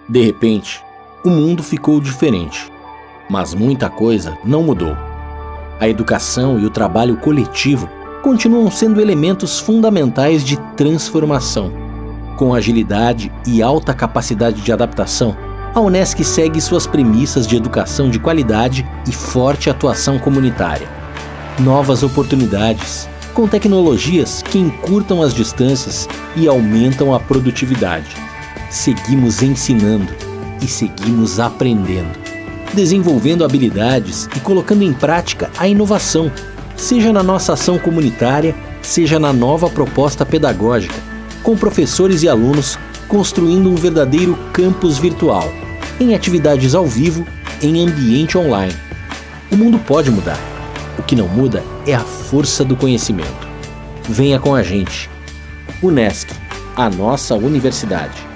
De repente, o mundo ficou diferente, mas muita coisa não mudou. A educação e o trabalho coletivo continuam sendo elementos fundamentais de transformação. Com agilidade e alta capacidade de adaptação, a Unesc segue suas premissas de educação de qualidade e forte atuação comunitária. Novas oportunidades, com tecnologias que encurtam as distâncias e aumentam a produtividade. Seguimos ensinando e seguimos aprendendo, desenvolvendo habilidades e colocando em prática a inovação, seja na nossa ação comunitária, seja na nova proposta pedagógica, com professores e alunos construindo um verdadeiro campus virtual, em atividades ao vivo, em ambiente online. O mundo pode mudar. O que não muda é a força do conhecimento. Venha com a gente. Unesc, a nossa universidade.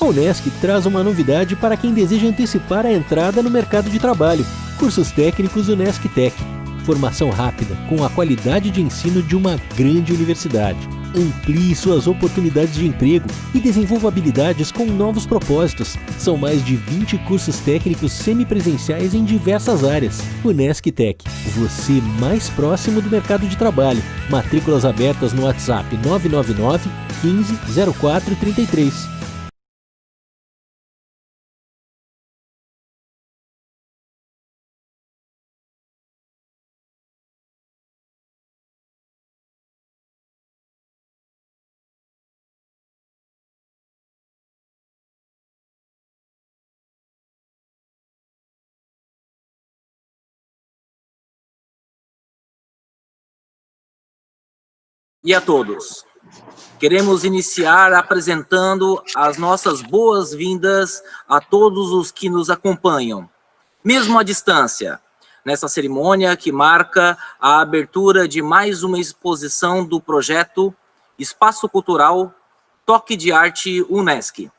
A Unesc traz uma novidade para quem deseja antecipar a entrada no mercado de trabalho. Cursos técnicos Unesc Tech. Formação rápida, com a qualidade de ensino de uma grande universidade. Amplie suas oportunidades de emprego e desenvolva habilidades com novos propósitos. São mais de 20 cursos técnicos semipresenciais em diversas áreas. Unesc Tech, você mais próximo do mercado de trabalho. Matrículas abertas no WhatsApp 999 15 04 33. E a todos. Queremos iniciar apresentando as nossas boas-vindas a todos os que nos acompanham, mesmo à distância, nessa cerimônia que marca a abertura de mais uma exposição do projeto Espaço Cultural Toque de Arte Unesc.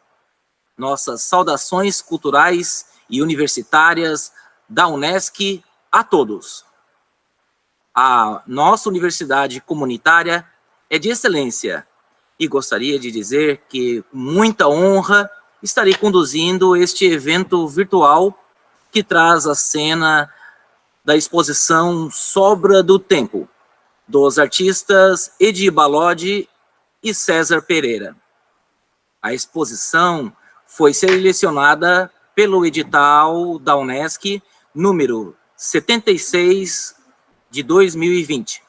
Nossas saudações culturais e universitárias da Unesc a todos. A nossa universidade comunitária é de excelência e gostaria de dizer que, com muita honra, estarei conduzindo este evento virtual que traz a cena da exposição Sobra do Tempo, dos artistas Edi Balodi e César Pereira. A exposição foi selecionada pelo edital da Unesc, número 76 de 2020,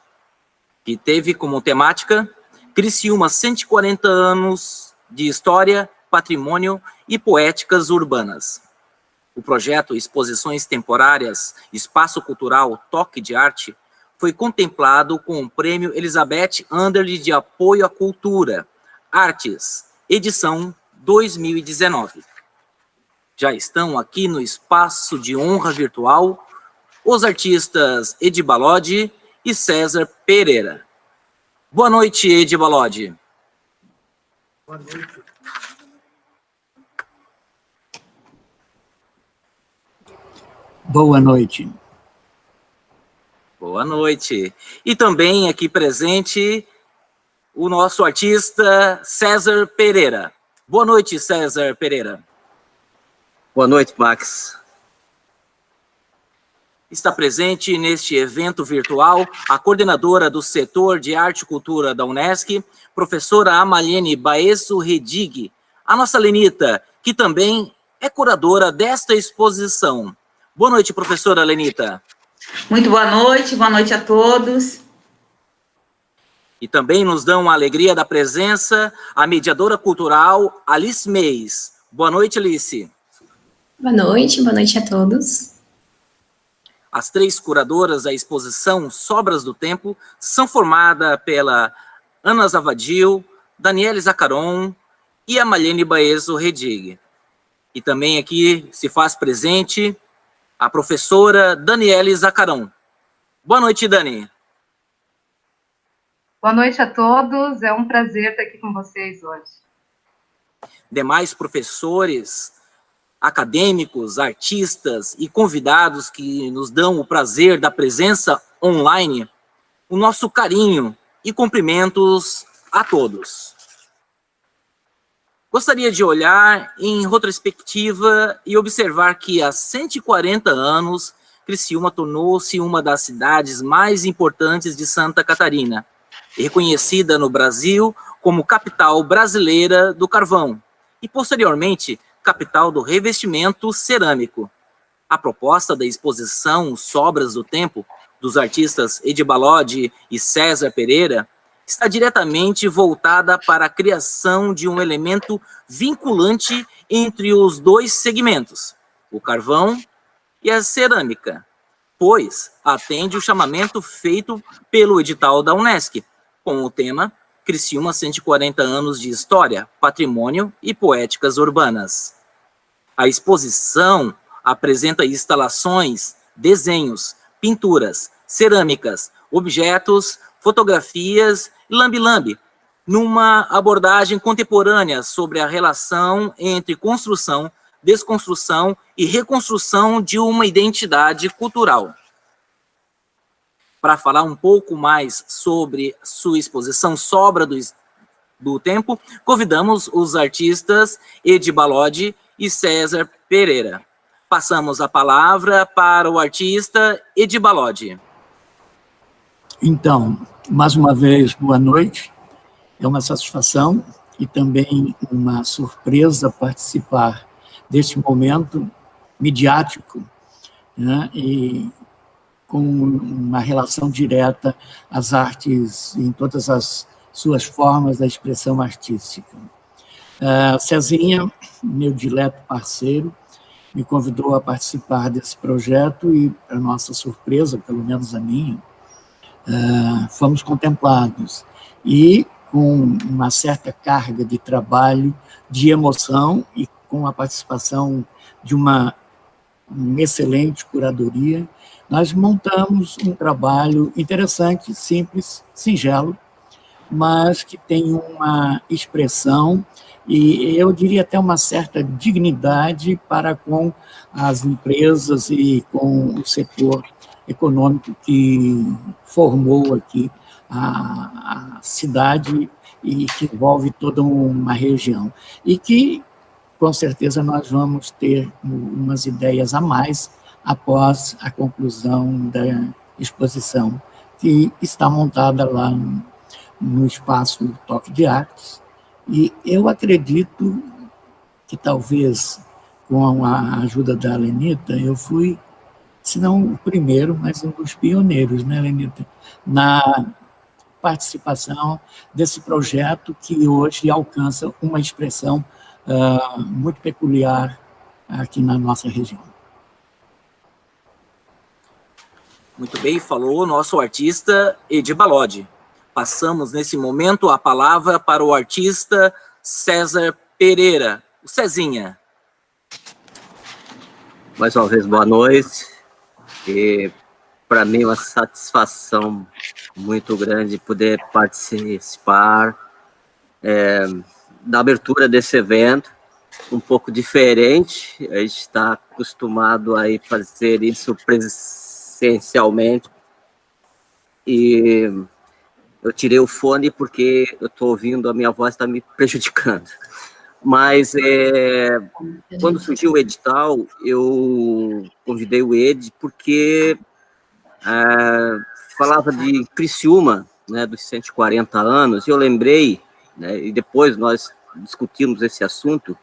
que teve como temática Criciúma 140 anos de história, patrimônio e poéticas urbanas. O projeto Exposições Temporárias Espaço Cultural Toque de Arte foi contemplado com o Prêmio Elizabeth Anderle de Apoio à Cultura, Artes, edição 2019. Já estão aqui no espaço de honra virtual os artistas Edi Balodi e César Pereira. Boa noite, Edi Balodi. Boa noite. Boa noite. Boa noite. E também aqui presente o nosso artista César Pereira. Boa noite, César Pereira. Boa noite, Max. Está presente neste evento virtual a coordenadora do setor de arte e cultura da Unesc, professora Amalene Baesso Redig, a nossa Lenita, que também é curadora desta exposição. Boa noite, professora Lenita. Muito boa noite a todos. E também nos dão a alegria da presença a mediadora cultural Alice Meis. Boa noite, Alice. Boa noite a todos. As três curadoras da exposição Sobras do Tempo são formadas pela Ana Zavadil, Daniele Zacaron e a Malene Baesso Redig. E também aqui se faz presente a professora Daniele Zacaron. Boa noite, Dani. Boa noite a todos, é um prazer estar aqui com vocês hoje. Demais professores acadêmicos, artistas e convidados que nos dão o prazer da presença online, o nosso carinho e cumprimentos a todos. Gostaria de olhar em retrospectiva e observar que há 140 anos, Criciúma tornou-se uma das cidades mais importantes de Santa Catarina, reconhecida no Brasil como capital brasileira do carvão e, posteriormente, capital do revestimento cerâmico. A proposta da exposição Sobras do Tempo, dos artistas Edir Balodi e César Pereira, está diretamente voltada para a criação de um elemento vinculante entre os dois segmentos, o carvão e a cerâmica, pois atende o chamamento feito pelo edital da Unesc, com o tema Criciúma 140 anos de história, patrimônio e poéticas urbanas. A exposição apresenta instalações, desenhos, pinturas, cerâmicas, objetos, fotografias e lambe-lambe, numa abordagem contemporânea sobre a relação entre construção, desconstrução e reconstrução de uma identidade cultural. Para falar um pouco mais sobre sua exposição Sobra do Tempo, convidamos os artistas Edir Balodi e César Pereira. Passamos a palavra para o artista Edir Balodi. Então, mais uma vez, boa noite. É uma satisfação e também uma surpresa participar deste momento midiático, né, e com uma relação direta às artes em todas as suas formas da expressão artística. Cezinha, meu dileto parceiro, me convidou a participar desse projeto e, para nossa surpresa, pelo menos a minha, fomos contemplados. E com uma certa carga de trabalho, de emoção e com a participação de uma excelente curadoria, nós montamos um trabalho interessante, simples, singelo, mas que tem uma expressão e eu diria até uma certa dignidade para com as empresas e com o setor econômico que formou aqui a cidade e que envolve toda uma região. E que, com certeza, nós vamos ter umas ideias a mais após a conclusão da exposição, que está montada lá no espaço Toque de Artes. E eu acredito que talvez, com a ajuda da Lenita, eu fui, se não o primeiro, mas um dos pioneiros, né, Lenita, na participação desse projeto que hoje alcança uma expressão muito peculiar aqui na nossa região. Muito bem, falou o nosso artista Edir Balodi. Passamos nesse momento a palavra para o artista César Pereira, o Cezinha. Mais uma vez, boa noite. E para mim é uma satisfação muito grande poder participar da abertura desse evento, um pouco diferente. A gente está acostumado a fazer isso presencialmente. E eu tirei o fone porque eu estou ouvindo, a minha voz está me prejudicando. Mas quando surgiu o edital, eu convidei o Ed porque falava de Criciúma, né, dos 140 anos, e eu lembrei, né, e depois nós discutimos esse assunto,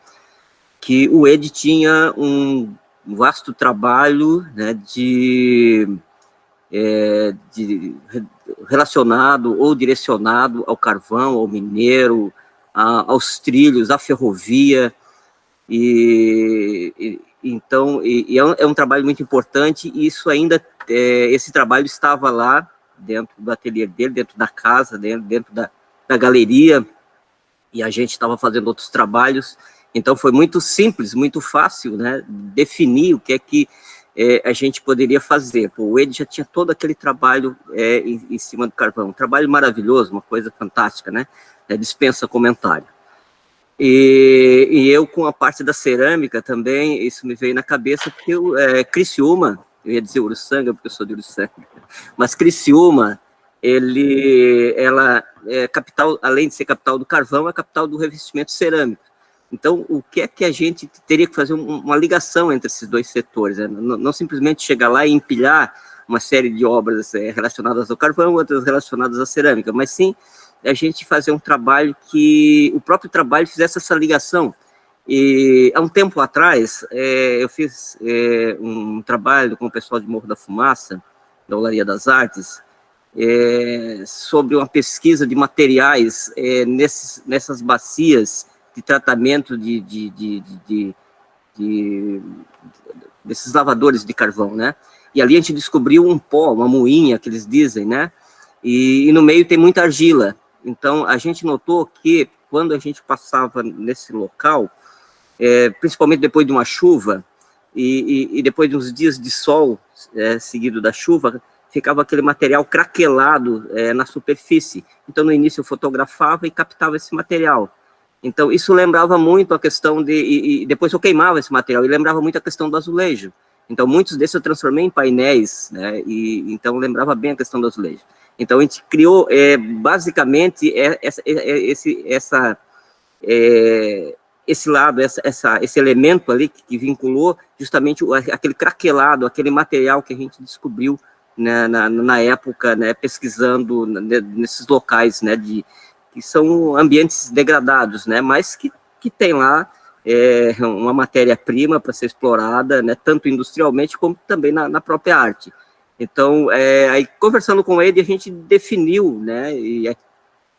que o Ed tinha um vasto trabalho, né, de relacionado ou direcionado ao carvão, ao mineiro, aos trilhos, à ferrovia, então é um trabalho muito importante, e isso ainda, esse trabalho estava lá, dentro do ateliê dele, dentro da casa, dentro da galeria, e a gente estava fazendo outros trabalhos, então foi muito simples, muito fácil, né, definir o que é que a gente poderia fazer. Pô, o Ed já tinha todo aquele trabalho em cima do carvão, um trabalho maravilhoso, uma coisa fantástica, né, dispensa comentário. E eu, com a parte da cerâmica também, isso me veio na cabeça, porque Criciúma, eu ia dizer Uruçanga, porque eu sou de Uruçanga, mas Criciúma, ela é capital, além de ser capital do carvão, é capital do revestimento cerâmico. Então, o que é que a gente teria que fazer uma ligação entre esses dois setores? Né? Não simplesmente chegar lá e empilhar uma série de obras relacionadas ao carvão, outras relacionadas à cerâmica, mas sim a gente fazer um trabalho que o próprio trabalho fizesse essa ligação. E há um tempo atrás, eu fiz um trabalho com o pessoal de Morro da Fumaça, da Olaria das Artes, sobre uma pesquisa de materiais nessas bacias de tratamento desses lavadores de carvão, né? E ali a gente descobriu um pó, uma moinha, que eles dizem, né? E no meio tem muita argila. Então, a gente notou que, quando a gente passava nesse local, principalmente depois de uma chuva, e depois de uns dias de sol seguido da chuva, ficava aquele material craquelado na superfície. Então, no início eu fotografava e captava esse material. Então, isso lembrava muito a questão e depois eu queimava esse material, e lembrava muito a questão do azulejo. Então, muitos desses eu transformei em painéis, né? Então, lembrava bem a questão do azulejo. Então, a gente criou, basicamente, esse lado, esse elemento ali que vinculou justamente aquele craquelado, aquele material que a gente descobriu, né, na época, né, pesquisando nesses locais, né, que são ambientes degradados, né, mas que tem lá uma matéria-prima para ser explorada, né, tanto industrialmente como também na própria arte. Então, aí conversando com ele, a gente definiu, né,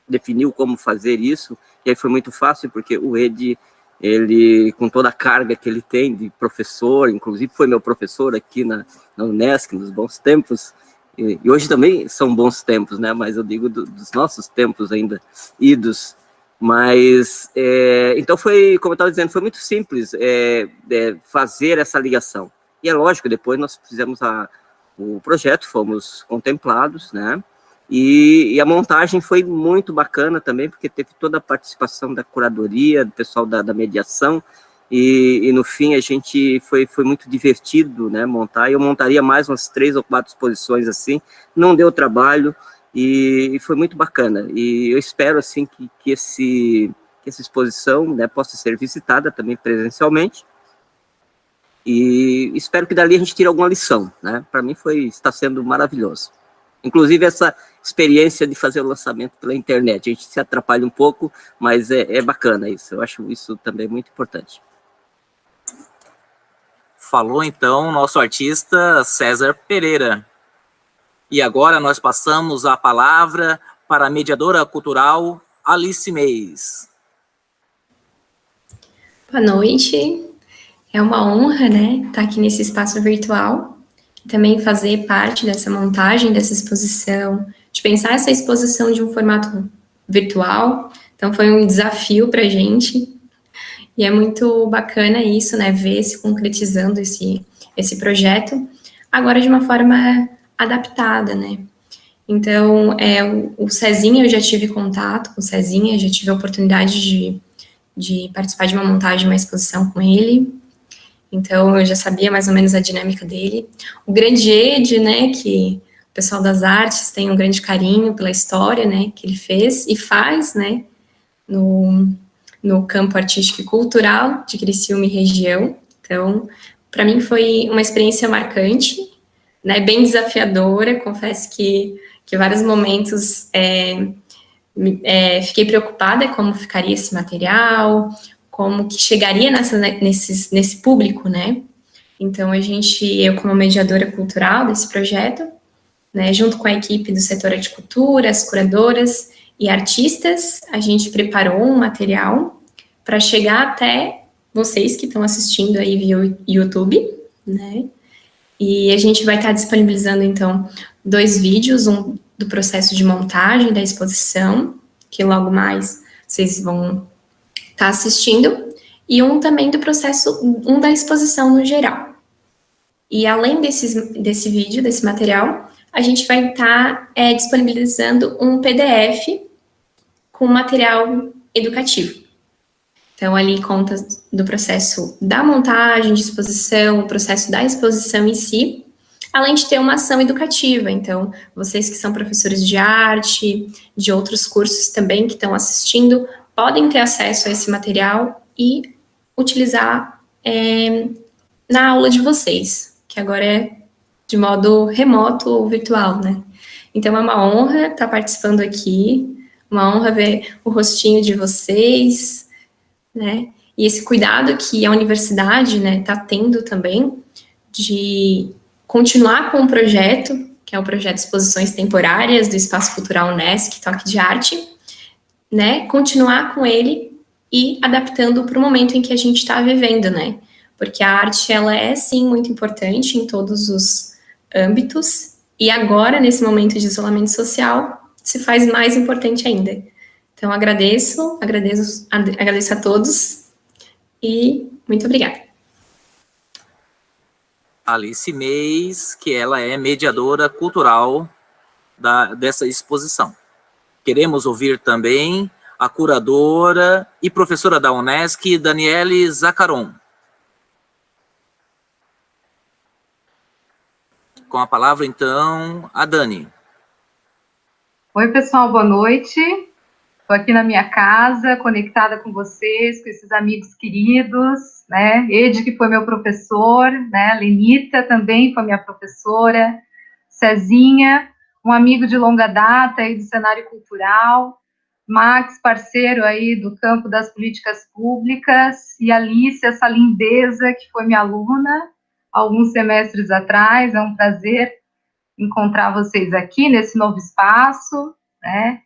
definiu como fazer isso, e aí foi muito fácil, porque o Ed, ele, com toda a carga que ele tem de professor, inclusive foi meu professor aqui na Unesc, nos bons tempos, e hoje também são bons tempos, né, mas eu digo dos nossos tempos ainda idos, mas, então foi, como eu estava dizendo, foi muito simples fazer essa ligação. E é lógico, depois nós fizemos o projeto, fomos contemplados, né, e a montagem foi muito bacana também, porque teve toda a participação da curadoria, do pessoal da mediação, e no fim a gente foi muito divertido, né, montar. Eu montaria mais umas 3 ou 4 exposições assim, não deu trabalho, e foi muito bacana. E eu espero assim que essa exposição, né, possa ser visitada também presencialmente, e espero que dali a gente tire alguma lição, né? Para mim está sendo maravilhoso. Inclusive essa experiência de fazer o lançamento pela internet. A gente se atrapalha um pouco, mas é bacana isso. Eu acho isso também muito importante. Falou, então, nosso artista César Pereira. E agora nós passamos a palavra para a mediadora cultural Alice Meis. Boa noite. É uma honra, né, estar aqui nesse espaço virtual e também fazer parte dessa montagem dessa exposição, de pensar essa exposição de um formato virtual. Então, foi um desafio para a gente. E é muito bacana isso, né, ver se concretizando esse projeto, agora de uma forma adaptada, né. Então, o Cezinha, eu já tive contato com o Cezinha, já tive a oportunidade de participar de uma montagem, uma exposição com ele. Então, eu já sabia mais ou menos a dinâmica dele. O grande Ed, né, que o pessoal das artes tem um grande carinho pela história, né, que ele fez e faz, né, no campo artístico e cultural de Criciúma e região. Então, para mim foi uma experiência marcante, né, bem desafiadora. Confesso que vários momentos fiquei preocupada como ficaria esse material, como que chegaria nesse público, né? Então, eu como mediadora cultural desse projeto, né, junto com a equipe do setor de cultura, as curadoras e artistas, a gente preparou um material para chegar até vocês que estão assistindo aí via YouTube, né? E a gente vai estar disponibilizando, então, 2 vídeos, um do processo de montagem da exposição, que logo mais vocês vão estar assistindo, e um também do processo, um da exposição no geral. E além desse vídeo, desse material, a gente vai estar disponibilizando um PDF com material educativo. Então, ali conta do processo da montagem de exposição, o processo da exposição em si, além de ter uma ação educativa. Então, vocês que são professores de arte, de outros cursos também que estão assistindo, podem ter acesso a esse material e utilizar na aula de vocês, que agora é de modo remoto ou virtual, né? Então, é uma honra estar participando aqui, uma honra ver o rostinho de vocês, né? E esse cuidado que a universidade, né, está tendo também de continuar com o projeto, que é o projeto de exposições temporárias do Espaço Cultural Unesc, Toque de Arte, né? Continuar com ele e adaptando para o momento em que a gente está vivendo, né? Porque a arte, ela é, sim, muito importante em todos os âmbitos, e agora, nesse momento de isolamento social, se faz mais importante ainda. Então, agradeço a todos, e muito obrigada. Alice Meis, que ela é mediadora cultural dessa exposição. Queremos ouvir também a curadora e professora da Unesc, Daniele Zaccaron. Com a palavra, então, a Dani. Oi, pessoal, boa noite. Estou aqui na minha casa, conectada com vocês, com esses amigos queridos, né? Ed, que foi meu professor, né? Lenita também foi minha professora, Cezinha, um amigo de longa data aí do cenário cultural, Max, parceiro aí do campo das políticas públicas, e Alice, essa lindeza que foi minha aluna alguns semestres atrás. É um prazer encontrar vocês aqui nesse novo espaço, né?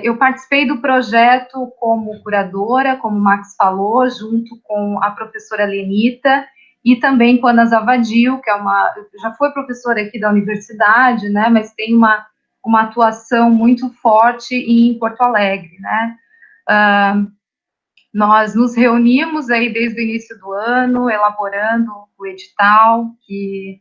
Eu participei do projeto como curadora, como o Max falou, junto com a professora Lenita e também com a Ana Zavadil, que já foi professora aqui da universidade, né, mas tem uma atuação muito forte em Porto Alegre, né. Nós nos reunimos aí desde o início do ano, elaborando o edital que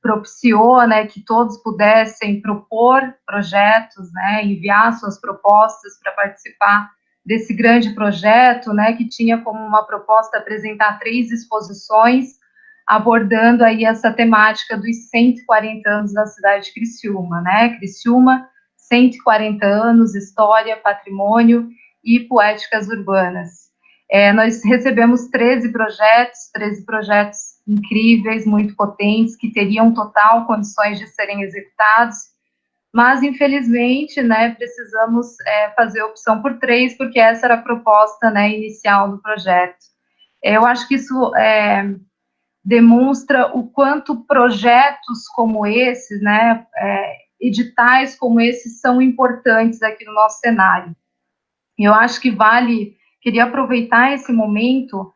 propiciou, né, que todos pudessem propor projetos, né, enviar suas propostas para participar desse grande projeto, né, que tinha como uma proposta apresentar 3 exposições, abordando aí essa temática dos 140 anos da cidade de Criciúma, né, Criciúma, 140 anos, história, patrimônio e poéticas urbanas. Nós recebemos 13 projetos incríveis, muito potentes, que teriam total condições de serem executados, mas, infelizmente, né, precisamos fazer opção por 3, porque essa era a proposta, né, inicial do projeto. Eu acho que isso demonstra o quanto projetos como esses, né, editais como esses são importantes aqui no nosso cenário. Eu acho que queria aproveitar esse momento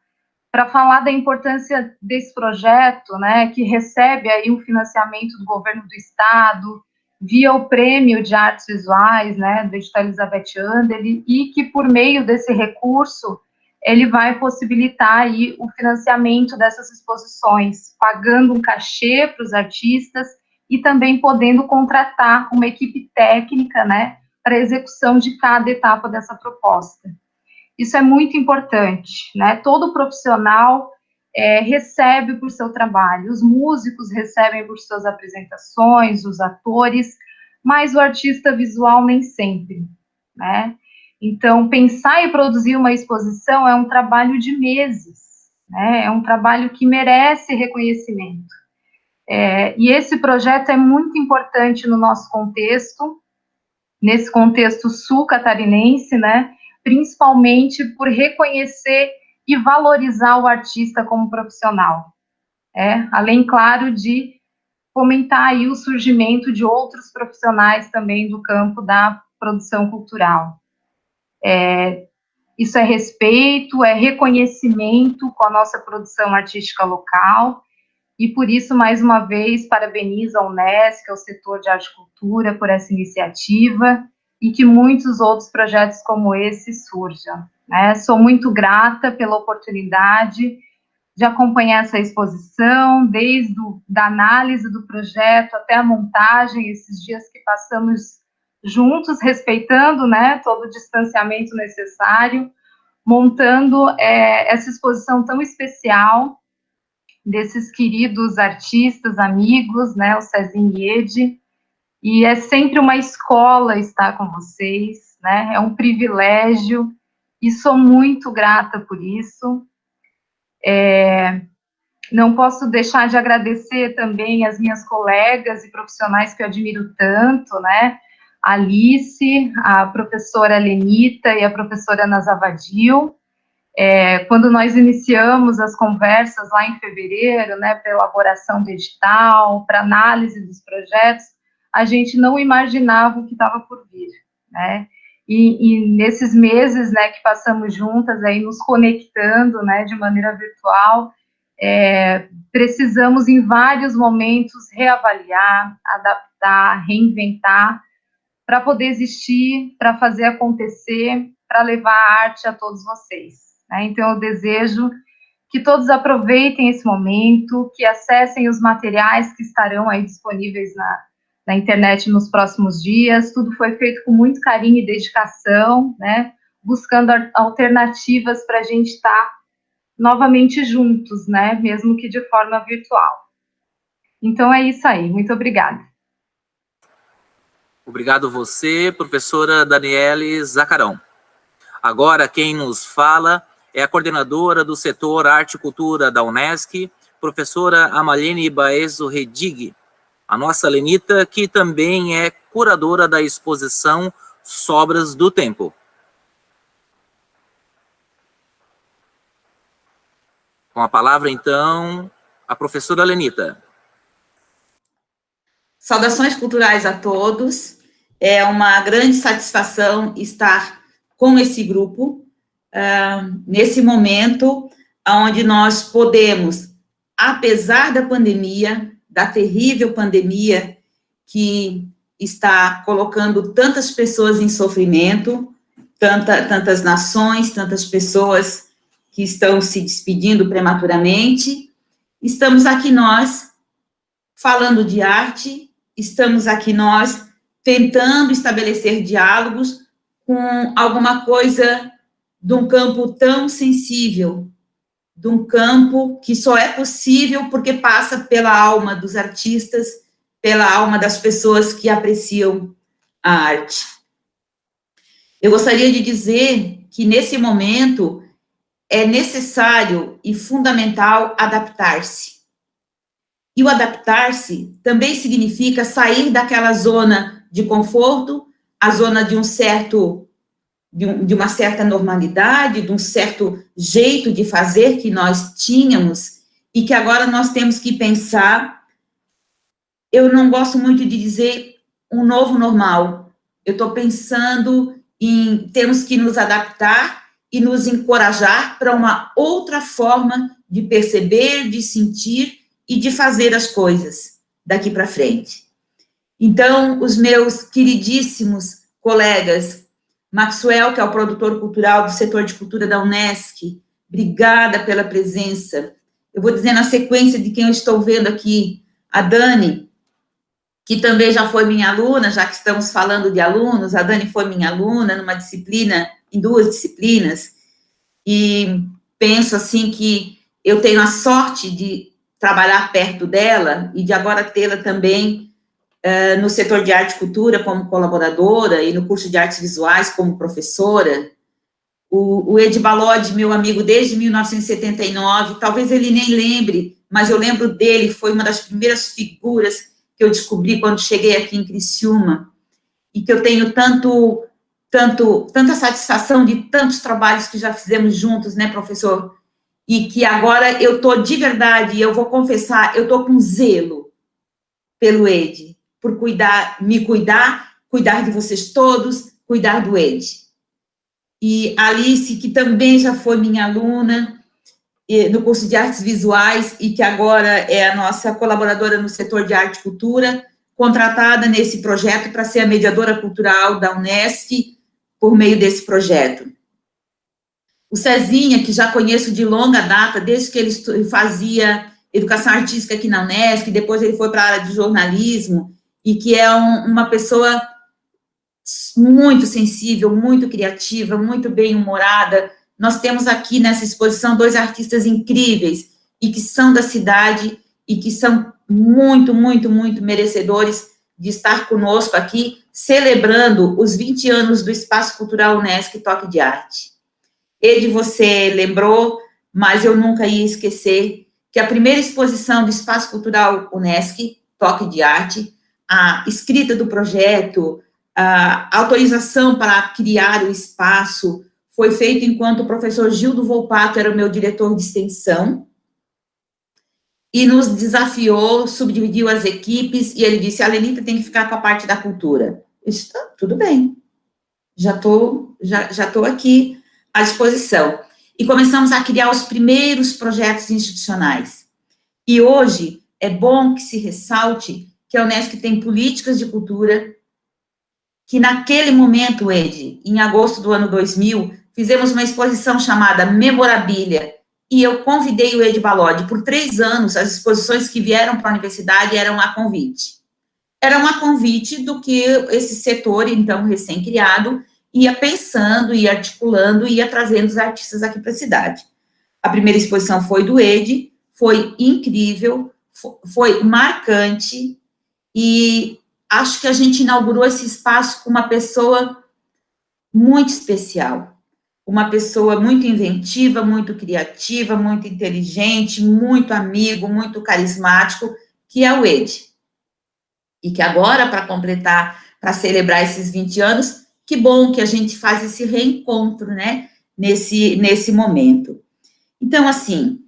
para falar da importância desse projeto, né, que recebe aí um financiamento do governo do estado, via o Prêmio de Artes Visuais, né, do edital Elizabeth Anderle, e que por meio desse recurso, ele vai possibilitar aí o financiamento dessas exposições, pagando um cachê para os artistas e também podendo contratar uma equipe técnica, né, para a execução de cada etapa dessa proposta. Isso é muito importante, né? Todo profissional recebe por seu trabalho, os músicos recebem por suas apresentações, os atores, mas o artista visual nem sempre, né? Então, pensar e produzir uma exposição é um trabalho de meses, né? É um trabalho que merece reconhecimento. E esse projeto é muito importante no nosso contexto, nesse contexto sul-catarinense, né, principalmente por reconhecer e valorizar o artista como profissional, além, claro, de fomentar aí o surgimento de outros profissionais também do campo da produção cultural. Isso é respeito, é reconhecimento com a nossa produção artística local, e por isso, mais uma vez, parabenizo a Unesc, ao setor de arte e cultura, por essa iniciativa, e que muitos outros projetos como esse surjam, né? Sou muito grata pela oportunidade de acompanhar essa exposição, desde da análise do projeto até a montagem, esses dias que passamos juntos, respeitando, né, todo o distanciamento necessário, montando essa exposição tão especial desses queridos artistas, amigos, né, o Cezinha e Edi, e é sempre uma escola estar com vocês, né, é um privilégio, e sou muito grata por isso. Não posso deixar de agradecer também as minhas colegas e profissionais que eu admiro tanto, né, a Alice, a professora Lenita e a professora Nazavadil. Quando nós iniciamos as conversas lá em fevereiro, né, para elaboração do edital, para análise dos projetos, a gente não imaginava o que estava por vir, né, e nesses meses, né, que passamos juntas aí, nos conectando, né, de maneira virtual, precisamos em vários momentos reavaliar, adaptar, reinventar, para poder existir, para fazer acontecer, para levar a arte a todos vocês. Né? Então, eu desejo que todos aproveitem esse momento, que acessem os materiais que estarão aí disponíveis na internet nos próximos dias. Tudo foi feito com muito carinho e dedicação, né? Buscando alternativas para a gente estar novamente juntos, né? Mesmo que de forma virtual. Então, é isso aí. Muito obrigada. Obrigado você, professora Daniele Zacarão. Agora, quem nos fala é a coordenadora do setor Arte e Cultura da Unesc, professora Amalene Baezo Redig, a nossa Lenita, que também é curadora da exposição Sobras do Tempo. Com a palavra, então, a professora Lenita. Saudações culturais a todos. É uma grande satisfação estar com esse grupo, nesse momento onde nós podemos, apesar da pandemia, da terrível pandemia que está colocando tantas pessoas em sofrimento, tantas nações, tantas pessoas que estão se despedindo prematuramente, estamos aqui nós falando de arte, estamos aqui nós tentando estabelecer diálogos com alguma coisa de um campo tão sensível, de um campo que só é possível porque passa pela alma dos artistas, pela alma das pessoas que apreciam a arte. Eu gostaria de dizer que, nesse momento, é necessário e fundamental adaptar-se. E o adaptar-se também significa sair daquela zona de conforto, a zona de uma certa normalidade, de um certo jeito de fazer que nós tínhamos, e que agora nós temos que pensar. Eu não gosto muito de dizer um novo normal, eu estou pensando em temos que nos adaptar e nos encorajar para uma outra forma de perceber, de sentir e de fazer as coisas daqui para frente. Então, os meus queridíssimos colegas, Maxwell, que é o produtor cultural do setor de cultura da Unesc, obrigada pela presença. Eu vou dizer na sequência de quem eu estou vendo aqui, a Dani, que também já foi minha aluna, já que estamos falando de alunos, a Dani foi minha aluna numa disciplina, em 2 disciplinas, e penso assim que eu tenho a sorte de trabalhar perto dela e de agora tê-la também no setor de arte e cultura como colaboradora e no curso de artes visuais como professora. O Edi Balodi, meu amigo desde 1979, talvez ele nem lembre, mas eu lembro dele, foi uma das primeiras figuras que eu descobri quando cheguei aqui em Criciúma, e que eu tenho tanta satisfação de tantos trabalhos que já fizemos juntos, né, professor? E que agora eu estou de verdade, eu vou confessar, eu estou com zelo pelo Edi, por me cuidar de vocês todos, cuidar do Edi. E a Alice, que também já foi minha aluna no curso de artes visuais e que agora é a nossa colaboradora no setor de arte e cultura, contratada nesse projeto para ser a mediadora cultural da Unesc por meio desse projeto. O Cezinha, que já conheço de longa data, desde que ele fazia educação artística aqui na Unesc, depois ele foi para a área de jornalismo, e que é uma pessoa muito sensível, muito criativa, muito bem-humorada, nós temos aqui nessa exposição 2 artistas incríveis, e que são da cidade, e que são muito, muito, muito merecedores de estar conosco aqui, celebrando os 20 anos do Espaço Cultural Unesc Toque de Arte. Ede, você lembrou, mas eu nunca ia esquecer, que a primeira exposição do Espaço Cultural Unesc Toque de Arte, a escrita do projeto, a autorização para criar o espaço, foi feito enquanto o professor Gildo Volpato era o meu diretor de extensão, e nos desafiou, subdividiu as equipes, e ele disse, a Lenita tem que ficar com a parte da cultura. Eu disse, tá, tudo bem, já tô aqui à disposição. E começamos a criar os primeiros projetos institucionais. E hoje, é bom que se ressalte que a Unesc tem políticas de cultura, que naquele momento, Ede, em agosto do ano 2000, fizemos uma exposição chamada Memorabilia, e eu convidei o Ede Balodi. Por 3 anos, as exposições que vieram para a universidade eram a convite. Eram a convite do que esse setor, então, recém-criado, ia pensando, ia articulando, ia trazendo os artistas aqui para a cidade. A primeira exposição foi do Ede, foi incrível, foi marcante, e acho que a gente inaugurou esse espaço com uma pessoa muito especial, uma pessoa muito inventiva, muito criativa, muito inteligente, muito amigo, muito carismático, que é o Ede. E que agora, para completar, para celebrar esses 20 anos, que bom que a gente faz esse reencontro, né, nesse momento. Então, assim,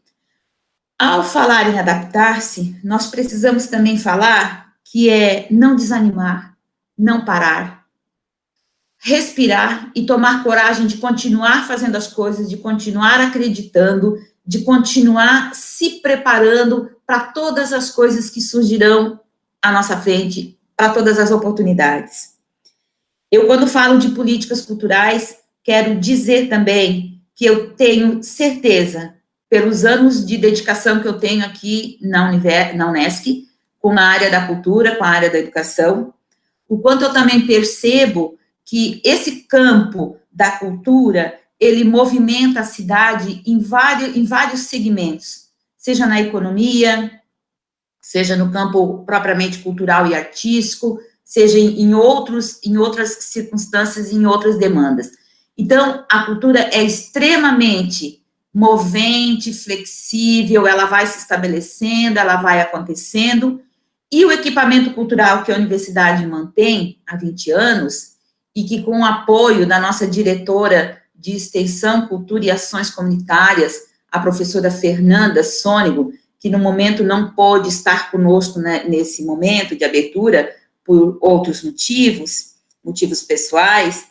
ao falar em adaptar-se, nós precisamos também falar que é não desanimar, não parar, respirar e tomar coragem de continuar fazendo as coisas, de continuar acreditando, de continuar se preparando para todas as coisas que surgirão à nossa frente, para todas as oportunidades. Eu, quando falo de políticas culturais, quero dizer também que eu tenho certeza, pelos anos de dedicação que eu tenho aqui na Unesc, com a área da cultura, com a área da educação, o quanto eu também percebo que esse campo da cultura, ele movimenta a cidade em vários segmentos, seja na economia, seja no campo propriamente cultural e artístico, seja em outras circunstâncias, em outras demandas. Então, a cultura é extremamente movente, flexível, ela vai se estabelecendo, ela vai acontecendo, e o equipamento cultural que a universidade mantém há 20 anos, e que com o apoio da nossa diretora de Extensão, Cultura e Ações Comunitárias, a professora Fernanda Sônego, que no momento não pôde estar conosco, né, nesse momento de abertura, por outros motivos pessoais,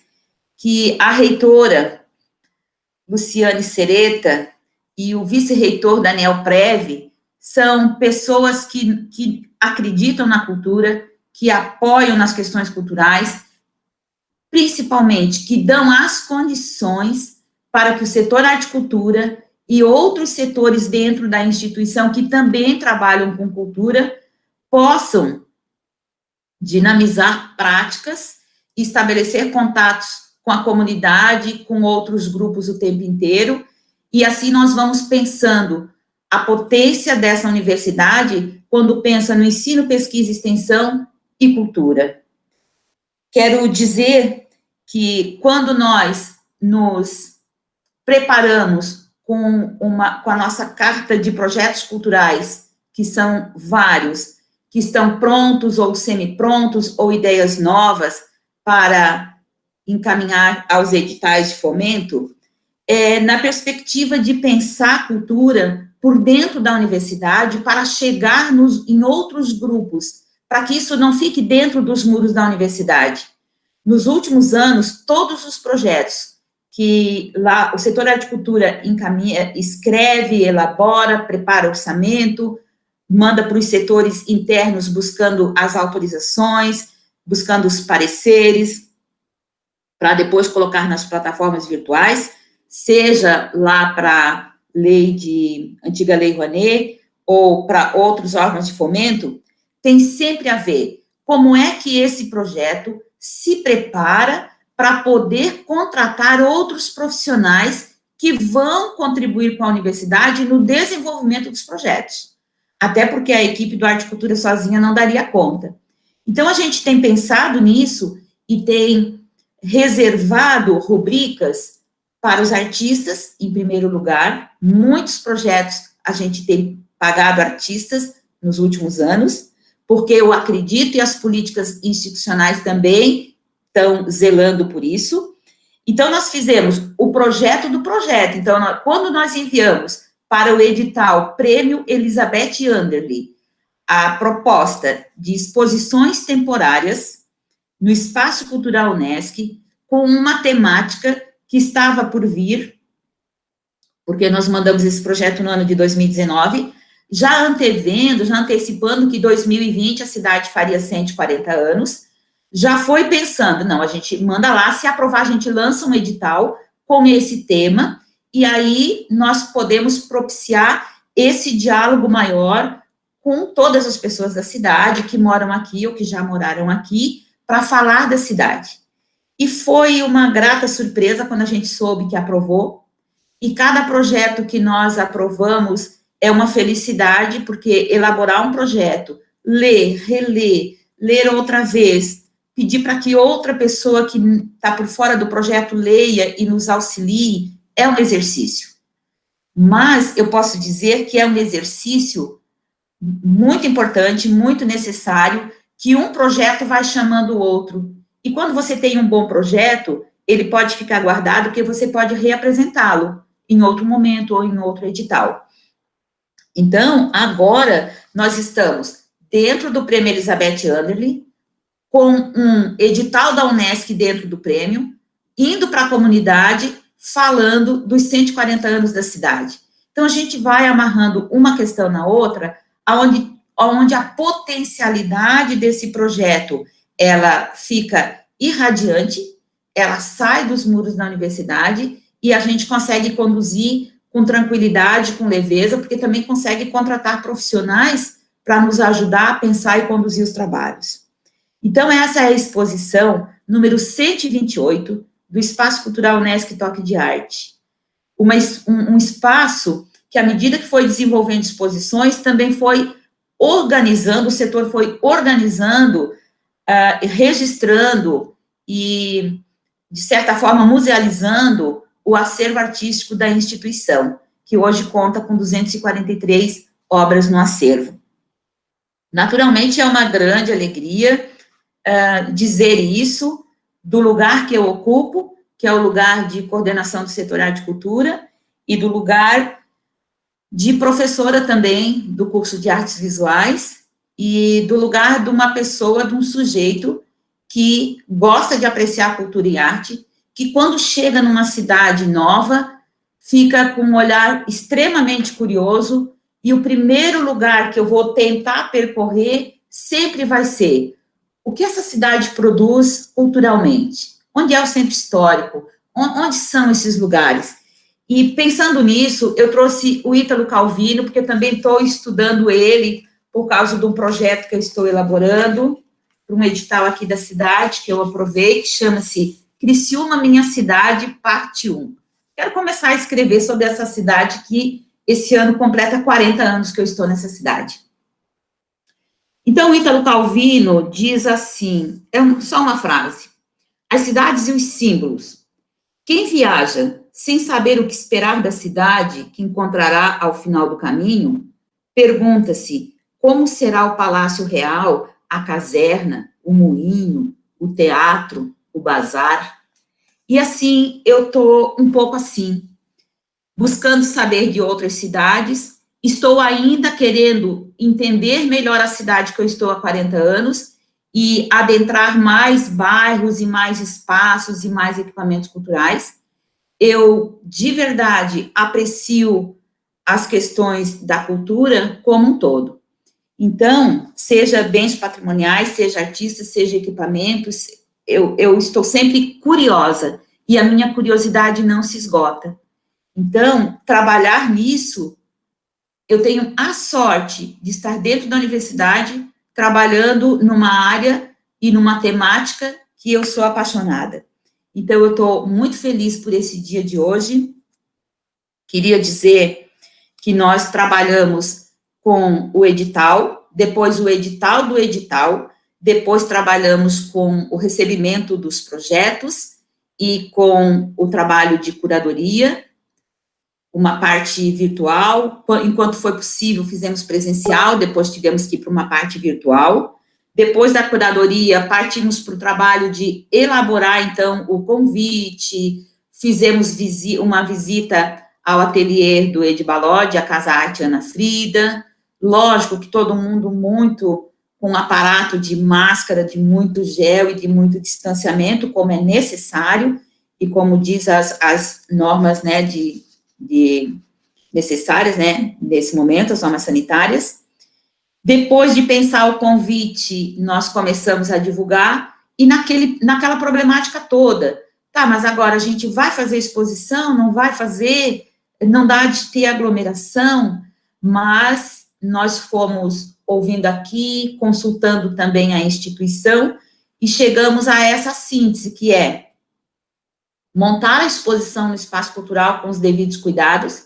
que a reitora Luciane Sereta e o vice-reitor Daniel Preve são pessoas que acreditam na cultura, que apoiam nas questões culturais, principalmente que dão as condições para que o setor arte e cultura e outros setores dentro da instituição que também trabalham com cultura possam dinamizar práticas, estabelecer contatos com a comunidade, com outros grupos o tempo inteiro, e assim nós vamos pensando a potência dessa universidade quando pensa no ensino, pesquisa, extensão e cultura. Quero dizer que quando nós nos preparamos com a nossa carta de projetos culturais, que são vários, que estão prontos ou semi-prontos, ou ideias novas para encaminhar aos editais de fomento, na perspectiva de pensar a cultura por dentro da universidade para chegar em outros grupos, para que isso não fique dentro dos muros da universidade. Nos últimos anos, todos os projetos que lá o setor arte e cultura encaminha, escreve, elabora, prepara orçamento, manda para os setores internos buscando as autorizações, buscando os pareceres, para depois colocar nas plataformas virtuais, seja lá para antiga Lei Rouanet, ou para outros órgãos de fomento, tem sempre a ver como é que esse projeto se prepara para poder contratar outros profissionais que vão contribuir com a universidade no desenvolvimento dos projetos. Até porque a equipe do Arte e Cultura sozinha não daria conta. Então, a gente tem pensado nisso e tem reservado rubricas para os artistas, em primeiro lugar. Muitos projetos a gente tem pagado artistas nos últimos anos, porque eu acredito e as políticas institucionais também estão zelando por isso. Então, nós fizemos o projeto do projeto. Então, quando nós enviamos para o edital Prêmio Elizabeth Anderle a proposta de exposições temporárias no Espaço Cultural Unesc, com uma temática que estava por vir, porque nós mandamos esse projeto no ano de 2019, já antecipando que 2020 a cidade faria 140 anos, já foi pensando, não, a gente manda lá, se aprovar, a gente lança um edital com esse tema, e aí nós podemos propiciar esse diálogo maior com todas as pessoas da cidade que moram aqui ou que já moraram aqui, para falar da cidade. E foi uma grata surpresa quando a gente soube que aprovou, e cada projeto que nós aprovamos é uma felicidade, porque elaborar um projeto, ler, reler, ler outra vez, pedir para que outra pessoa que está por fora do projeto leia e nos auxilie, é um exercício. Mas eu posso dizer que é um exercício muito importante, muito necessário, que um projeto vai chamando o outro. E quando você tem um bom projeto, ele pode ficar guardado, porque você pode reapresentá-lo em outro momento ou em outro edital. Então, agora, nós estamos dentro do Prêmio Elizabeth Anderle, com um edital da Unesc dentro do prêmio, indo para a comunidade, falando dos 140 anos da cidade. Então, a gente vai amarrando uma questão na outra, onde a potencialidade desse projeto, ela fica irradiante, ela sai dos muros da universidade, e a gente consegue conduzir com tranquilidade, com leveza, porque também consegue contratar profissionais para nos ajudar a pensar e conduzir os trabalhos. Então, essa é a exposição número 128 do Espaço Cultural Unesc Toque de Arte. Um espaço que, à medida que foi desenvolvendo exposições, também foi organizando, o setor foi organizando, registrando e, de certa forma, musealizando o acervo artístico da instituição, que hoje conta com 243 obras no acervo. Naturalmente, é uma grande alegria dizer isso do lugar que eu ocupo, que é o lugar de coordenação do setor Arte e Cultura, e do lugar de professora também do curso de Artes Visuais, e do lugar de uma pessoa, de um sujeito que gosta de apreciar cultura e arte, que quando chega numa cidade nova, fica com um olhar extremamente curioso, e o primeiro lugar que eu vou tentar percorrer sempre vai ser o que essa cidade produz culturalmente, onde é o centro histórico, onde são esses lugares. E pensando nisso, eu trouxe o Ítalo Calvino, porque eu também estou estudando ele por causa de um projeto que eu estou elaborando, para um edital aqui da cidade, que eu aprovei, que chama-se Criciúma, Minha Cidade, parte 1. Quero começar a escrever sobre essa cidade que esse ano completa 40 anos que eu estou nessa cidade. Então, o Ítalo Calvino diz assim, só uma frase: as cidades e os símbolos. Quem viaja sem saber o que esperar da cidade que encontrará ao final do caminho, pergunta-se como será o Palácio Real, a caserna, o moinho, o teatro, o bazar. E assim, eu estou um pouco assim, buscando saber de outras cidades, estou ainda querendo entender melhor a cidade que eu estou há 40 anos e adentrar mais bairros e mais espaços e mais equipamentos culturais. Eu, de verdade, aprecio as questões da cultura como um todo. Então, seja bens patrimoniais, seja artistas, seja equipamentos, eu estou sempre curiosa, e a minha curiosidade não se esgota. Então, trabalhar nisso, eu tenho a sorte de estar dentro da universidade, trabalhando numa área e numa temática que eu sou apaixonada. Então, eu estou muito feliz por esse dia de hoje, queria dizer que nós trabalhamos com o edital, depois o edital do edital, depois trabalhamos com o recebimento dos projetos e com o trabalho de curadoria, uma parte virtual, enquanto foi possível fizemos presencial, depois tivemos que ir para uma parte virtual. Depois da curadoria, partimos para o trabalho de elaborar, então, o convite, fizemos uma visita ao ateliê do Edi Balodi, a Casa Arte Ana Frida, lógico que todo mundo muito com um aparato de máscara, de muito gel e de muito distanciamento, como é necessário, e como diz as normas, né, necessárias, né, nesse momento, as normas sanitárias. Depois de pensar o convite, nós começamos a divulgar, e naquela problemática toda, tá, mas agora a gente vai fazer exposição, não vai fazer, não dá de ter aglomeração, mas nós fomos ouvindo aqui, consultando também a instituição, e chegamos a essa síntese, que é montar a exposição no espaço cultural com os devidos cuidados,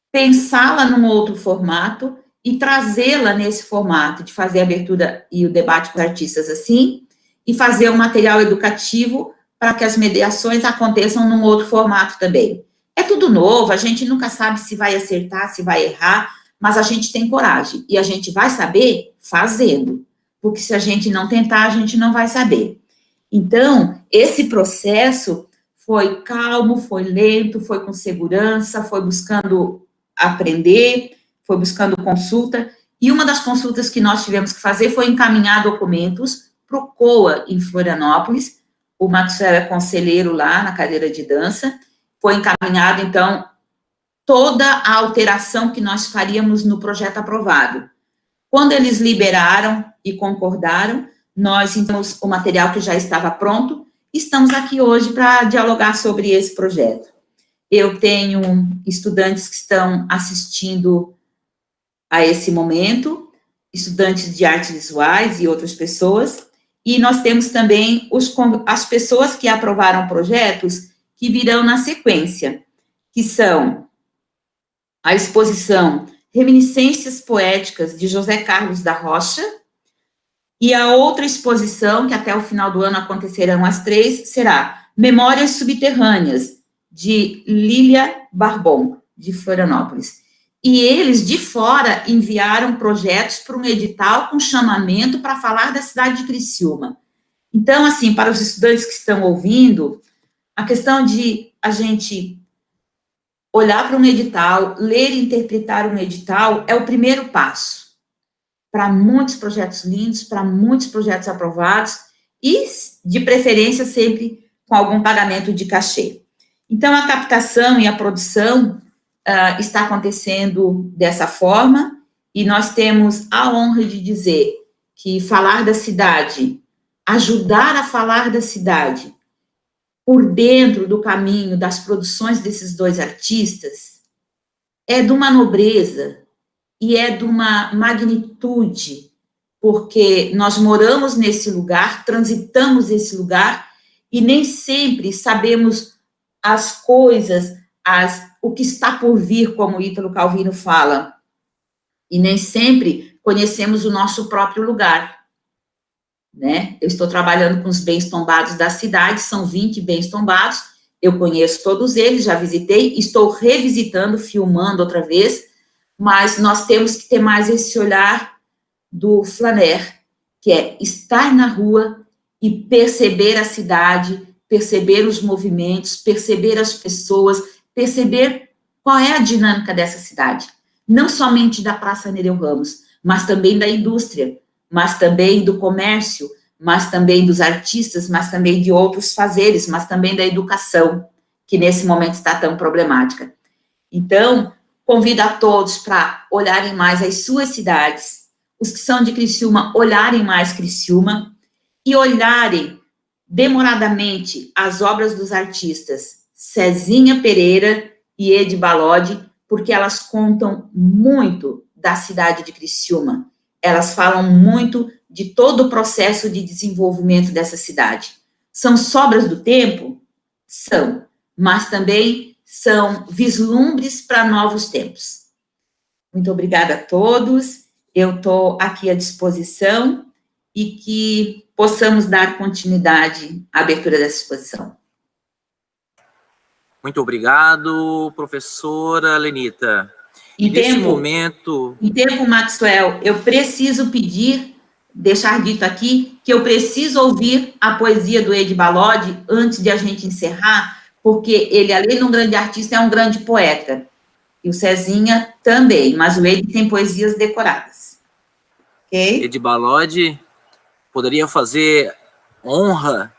pensá-la num outro formato e trazê-la nesse formato, de fazer a abertura e o debate com os artistas assim, e fazer um material educativo para que as mediações aconteçam num outro formato também. É tudo novo, a gente nunca sabe se vai acertar, se vai errar, mas a gente tem coragem, e a gente vai saber fazendo, porque se a gente não tentar, a gente não vai saber. Então, esse processo foi calmo, foi lento, foi com segurança, foi buscando aprender, foi buscando consulta, e uma das consultas que nós tivemos que fazer foi encaminhar documentos para o COA em Florianópolis. O Maxwell é conselheiro lá na cadeira de dança, foi encaminhado, então, toda a alteração que nós faríamos no projeto aprovado. Quando eles liberaram e concordaram, nós enviamos o material que já estava pronto, estamos aqui hoje para dialogar sobre esse projeto. Eu tenho estudantes que estão assistindo a esse momento, estudantes de artes visuais e outras pessoas, e nós temos também as pessoas que aprovaram projetos que virão na sequência, que são a exposição Reminiscências Poéticas de José Carlos da Rocha, e a outra exposição, que até o final do ano acontecerão as 3, será Memórias Subterrâneas, de Lília Barbon, de Florianópolis. E eles, de fora, enviaram projetos para um edital com chamamento para falar da cidade de Criciúma. Então, assim, para os estudantes que estão ouvindo, a questão de a gente olhar para um edital, ler e interpretar um edital é o primeiro passo para muitos projetos lindos, para muitos projetos aprovados e, de preferência, sempre com algum pagamento de cachê. Então, a captação e a produção está acontecendo dessa forma, e nós temos a honra de dizer que falar da cidade, ajudar a falar da cidade, por dentro do caminho das produções desses 2 artistas, é de uma nobreza e é de uma magnitude, porque nós moramos nesse lugar, transitamos esse lugar, e nem sempre sabemos as coisas, o que está por vir, como o Ítalo Calvino fala, e nem sempre conhecemos o nosso próprio lugar, né? Eu estou trabalhando com os bens tombados da cidade, são 20 bens tombados, eu conheço todos eles, já visitei, estou revisitando, filmando outra vez, mas nós temos que ter mais esse olhar do Flaner, que é estar na rua e perceber a cidade, perceber os movimentos, perceber as pessoas, perceber qual é a dinâmica dessa cidade. Não somente da Praça Nereu Ramos, mas também da indústria, mas também do comércio, mas também dos artistas, mas também de outros fazeres, mas também da educação, que nesse momento está tão problemática. Então, convido a todos para olharem mais as suas cidades, os que são de Criciúma, olharem mais Criciúma, e olharem demoradamente as obras dos artistas Cezinha Pereira e Edi Balodi, porque elas contam muito da cidade de Criciúma. Elas falam muito de todo o processo de desenvolvimento dessa cidade. São sobras do tempo? São, mas também são vislumbres para novos tempos. Muito obrigada a todos, eu estou aqui à disposição e que possamos dar continuidade à abertura dessa exposição. Muito obrigado, professora Lenita. Em tempo, Maxwell, eu preciso deixar dito aqui, que eu preciso ouvir a poesia do Edi Balodi antes de a gente encerrar, porque ele, além de um grande artista, é um grande poeta. E o Cezinha também, mas o Edi tem poesias decoradas. Ok? Edi Balodi poderia fazer honra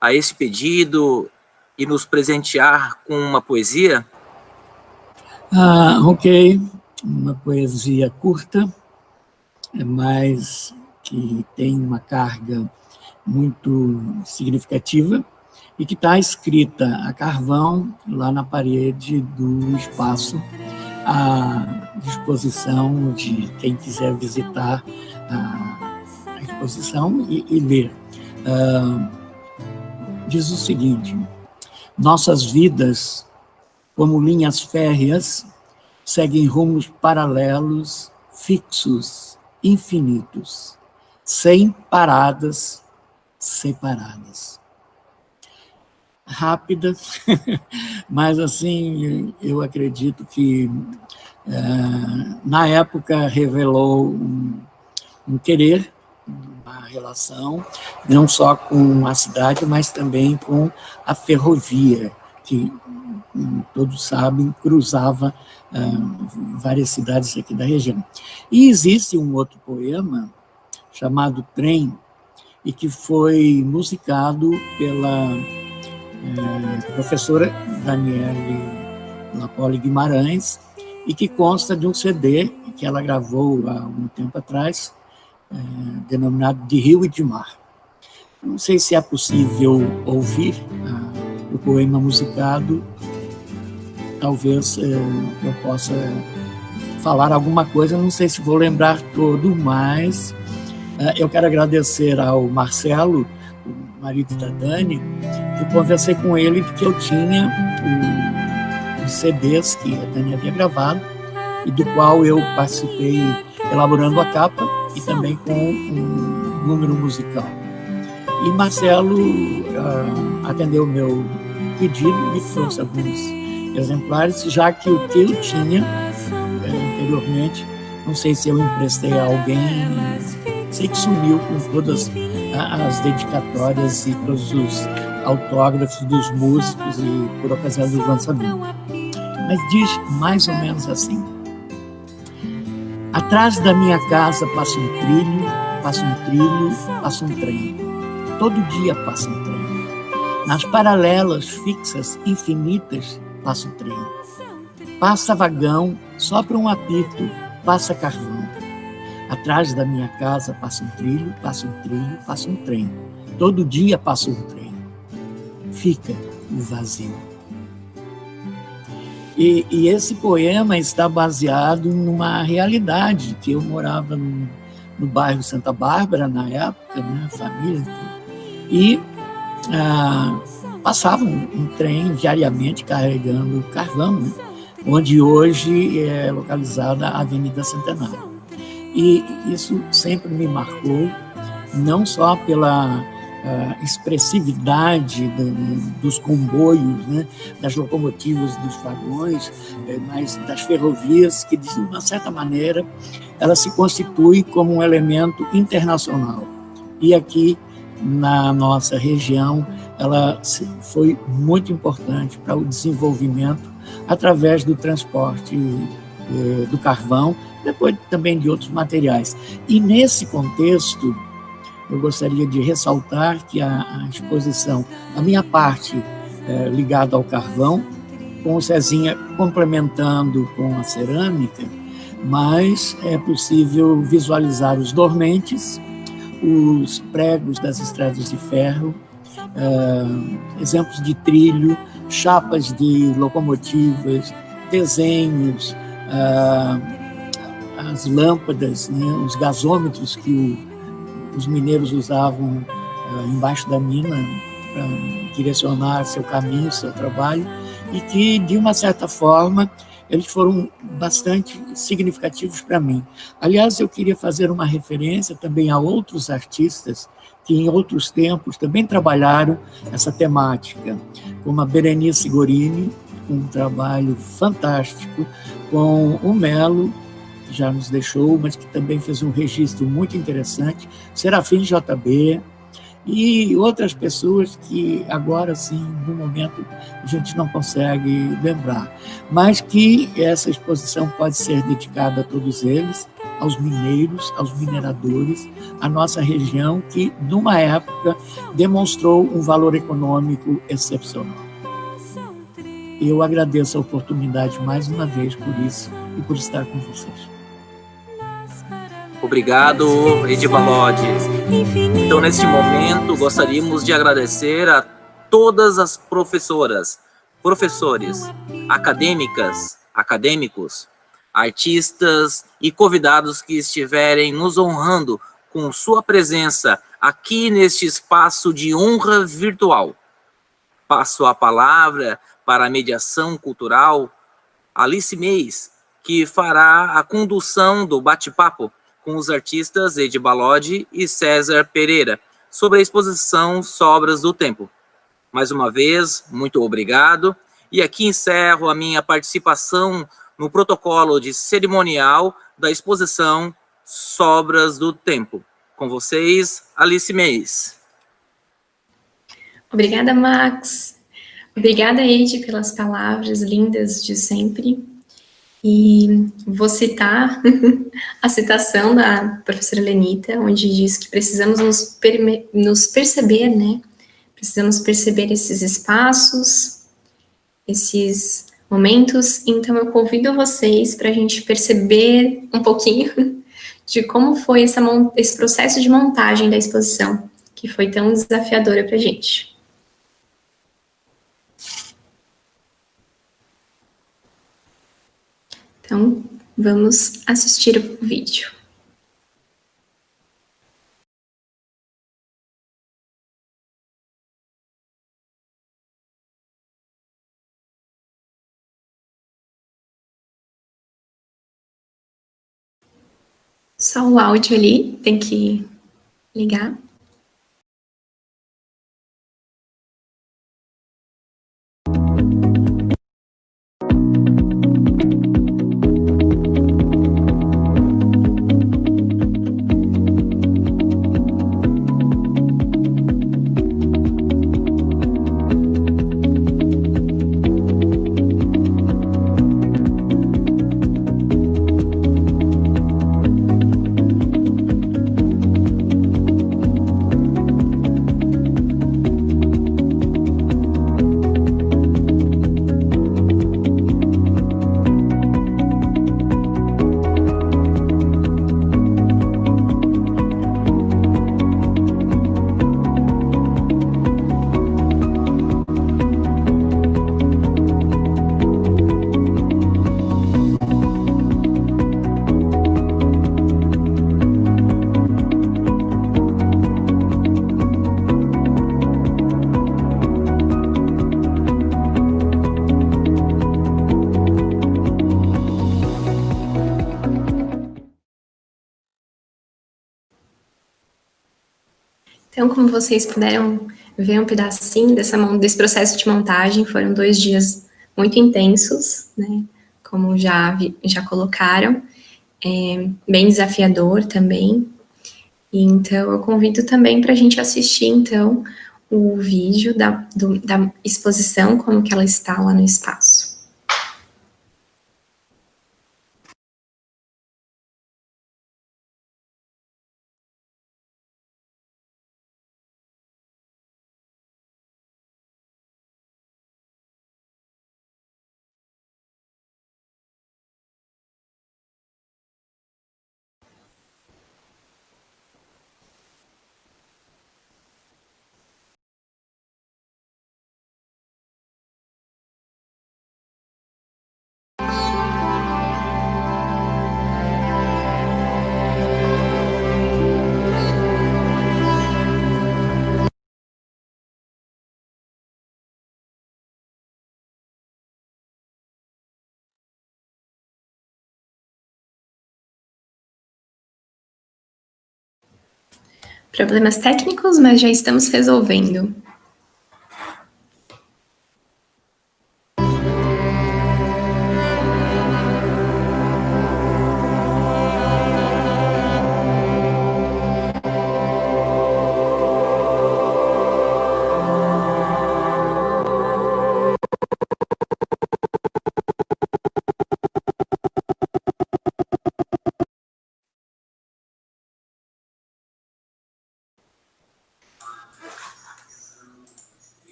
a esse pedido e nos presentear com uma poesia? Ok, uma poesia curta, mas que tem uma carga muito significativa e que está escrita a carvão lá na parede do espaço, à disposição de quem quiser visitar a exposição e ler. Diz o seguinte: nossas vidas, como linhas férreas, seguem rumos paralelos, fixos, infinitos, sem paradas separadas. Rápida, mas assim, eu acredito que na época revelou um querer, uma relação, não só com a cidade, mas também com a ferrovia, que todos sabem, cruzava várias cidades aqui da região. E existe um outro poema chamado Trem, e que foi musicado pela professora Daniele Lapoli Guimarães, e que consta de um CD que ela gravou há um tempo atrás, denominado De Rio e de Mar. Não sei se é possível ouvir o poema musicado, talvez eu possa falar alguma coisa, não sei se vou lembrar todo, mas eu quero agradecer ao Marcelo, o marido da Dani, que eu conversei com ele de que eu tinha os CDs que a Dani havia gravado, e do qual eu participei elaborando a capa e também com um número musical. E Marcelo atendeu o meu pedido e trouxe alguns exemplares, já que o que eu tinha anteriormente, não sei se eu emprestei a alguém, sei que sumiu com todas as dedicatórias e todos os autógrafos dos músicos e por ocasião do lançamento. Mas diz mais ou menos assim: atrás da minha casa passa um trilho, passa um trilho, passa um trem. Todo dia passa um trem. Nas paralelas fixas infinitas passa o trem. Passa vagão, sopra um apito, passa carvão. Atrás da minha casa passa um trilho, passa um trilho, passa um trem. Todo dia passa um trem. Fica o vazio. E esse poema está baseado numa realidade, que eu morava no bairro Santa Bárbara, na época, né, família, e passava um trem diariamente carregando carvão, né, onde hoje é localizada a Avenida Centenário. E isso sempre me marcou, não só pela expressividade dos comboios, né, das locomotivas, dos vagões, mas das ferrovias, que, de uma certa maneira, ela se constitui como um elemento internacional. E aqui, na nossa região, ela foi muito importante para o desenvolvimento através do transporte do carvão, depois também de outros materiais. E nesse contexto, eu gostaria de ressaltar que a exposição, a minha parte ligada ao carvão, com o Cezinha complementando com a cerâmica, mas é possível visualizar os dormentes, os pregos das estradas de ferro, exemplos de trilho, chapas de locomotivas, desenhos, as lâmpadas, né, os gasômetros que os mineiros usavam embaixo da mina, para direcionar seu caminho, seu trabalho, e que, de uma certa forma, eles foram bastante significativos para mim. Aliás, eu queria fazer uma referência também a outros artistas que, em outros tempos, também trabalharam essa temática, como a Berenice Gorini, com um trabalho fantástico, com o Melo, que já nos deixou, mas que também fez um registro muito interessante, Serafim JB, e outras pessoas que agora, sim, no momento, a gente não consegue lembrar, mas que essa exposição pode ser dedicada a todos eles, aos mineiros, aos mineradores, à nossa região, que, numa época, demonstrou um valor econômico excepcional. Eu agradeço a oportunidade mais uma vez por isso e por estar com vocês. Obrigado, Edivalode. Então, neste momento, gostaríamos de agradecer a todas as professoras, professores, acadêmicos, artistas e convidados que estiverem nos honrando com sua presença aqui neste espaço de honra virtual. Passo a palavra para a mediação cultural, Alice Meis, que fará a condução do bate-papo com os artistas Edivalode e César Pereira, sobre a exposição Sobras do Tempo. Mais uma vez, muito obrigado, e aqui encerro a minha participação no protocolo de cerimonial da exposição Sobras do Tempo. Com vocês, Alice Meis. Obrigada, Max. Obrigada, Edi, pelas palavras lindas de sempre. E vou citar a citação da professora Lenita, onde diz que precisamos nos perceber, né? Precisamos perceber esses espaços, esses momentos. Então, eu convido vocês para a gente perceber um pouquinho de como foi esse processo de montagem da exposição, que foi tão desafiadora para a gente. Então, vamos assistir o vídeo. Só o áudio ali, tem que ligar. Então, como vocês puderam ver um pedacinho desse processo de montagem, foram 2 dias muito intensos, né? Como já colocaram, bem desafiador também. E, então, eu convido também para a gente assistir, então, o vídeo da exposição, como que ela está lá no espaço. Problemas técnicos, mas já estamos resolvendo.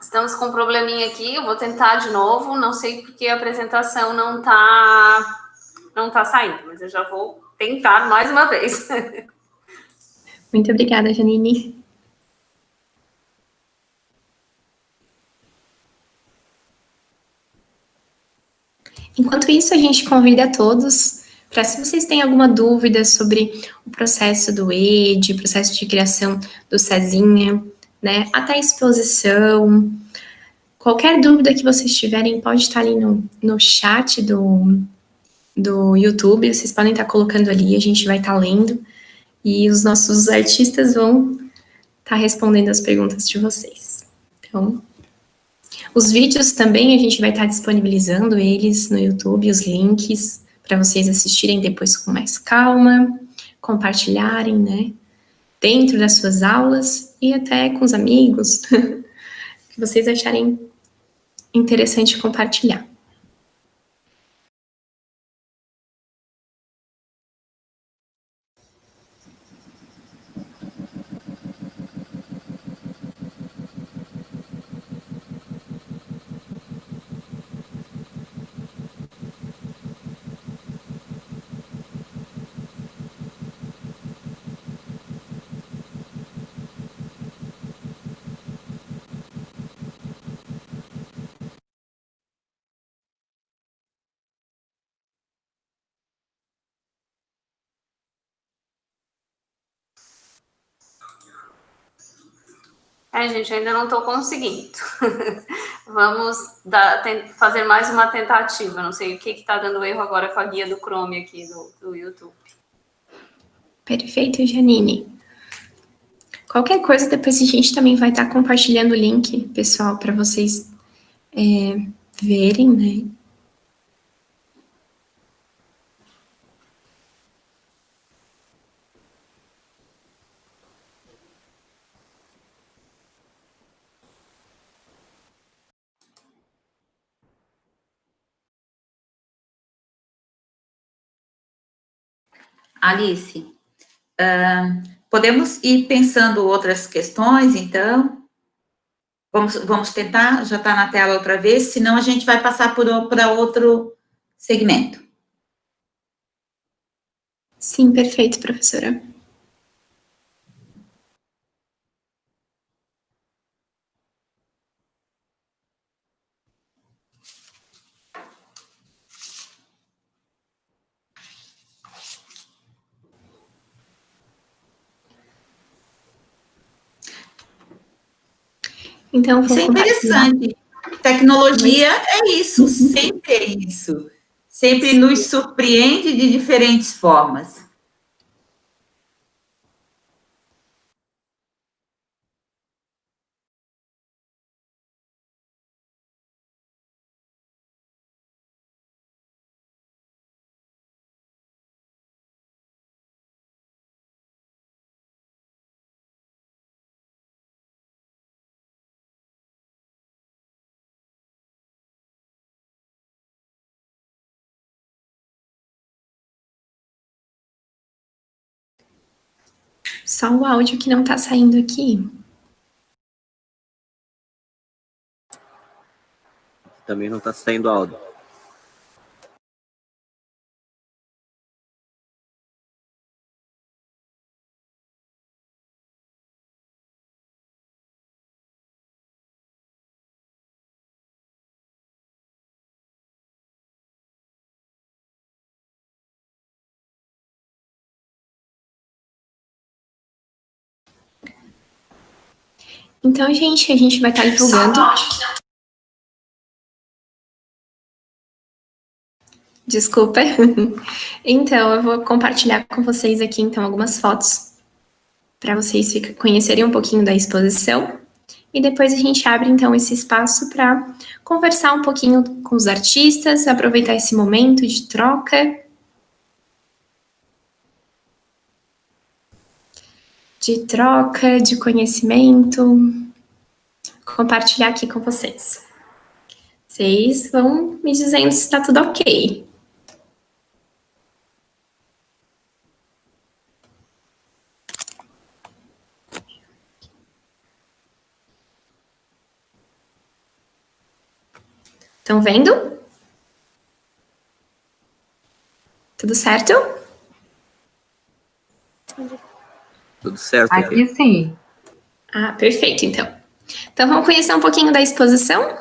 Estamos com um probleminha aqui, eu vou tentar de novo, não sei porque a apresentação não tá saindo, mas eu já vou tentar mais uma vez. Muito obrigada, Janine. Enquanto isso, a gente convida a todos para, se vocês têm alguma dúvida sobre o processo do ED, o processo de criação do Cezinha, né, até a exposição, qualquer dúvida que vocês tiverem, pode estar ali no chat do YouTube, vocês podem estar colocando ali, a gente vai estar lendo, e os nossos artistas vão estar respondendo as perguntas de vocês. Então, os vídeos também a gente vai estar disponibilizando eles no YouTube, os links, para vocês assistirem depois com mais calma, compartilharem, né, dentro das suas aulas e até com os amigos, que vocês acharem interessante compartilhar. Gente, eu ainda não estou conseguindo. Vamos fazer mais uma tentativa. Não sei o que está dando erro agora com a guia do Chrome aqui do YouTube. Perfeito, Janine. Qualquer coisa, depois a gente também vai estar compartilhando o link, pessoal, para vocês verem, né? Alice, podemos ir pensando outras questões, então? Vamos tentar, já está na tela outra vez, senão a gente vai passar para outro segmento. Sim, perfeito, professora. Então, isso é interessante. Tecnologia é isso, sempre é isso. Sempre nos surpreende de diferentes formas. Só o áudio que não está saindo aqui. Também não está saindo áudio. Então, gente, a gente vai estar divulgando Desculpa. Então, eu vou compartilhar com vocês aqui, então, algumas fotos para vocês conhecerem um pouquinho da exposição. E depois a gente abre, então, esse espaço para conversar um pouquinho com os artistas, aproveitar esse momento de troca. De conhecimento. Compartilhar aqui com vocês. Vocês vão me dizendo se está tudo ok. Estão vendo? Tudo certo? Tudo certo. Aqui sim. Ah, perfeito, então. Então, vamos conhecer um pouquinho da exposição.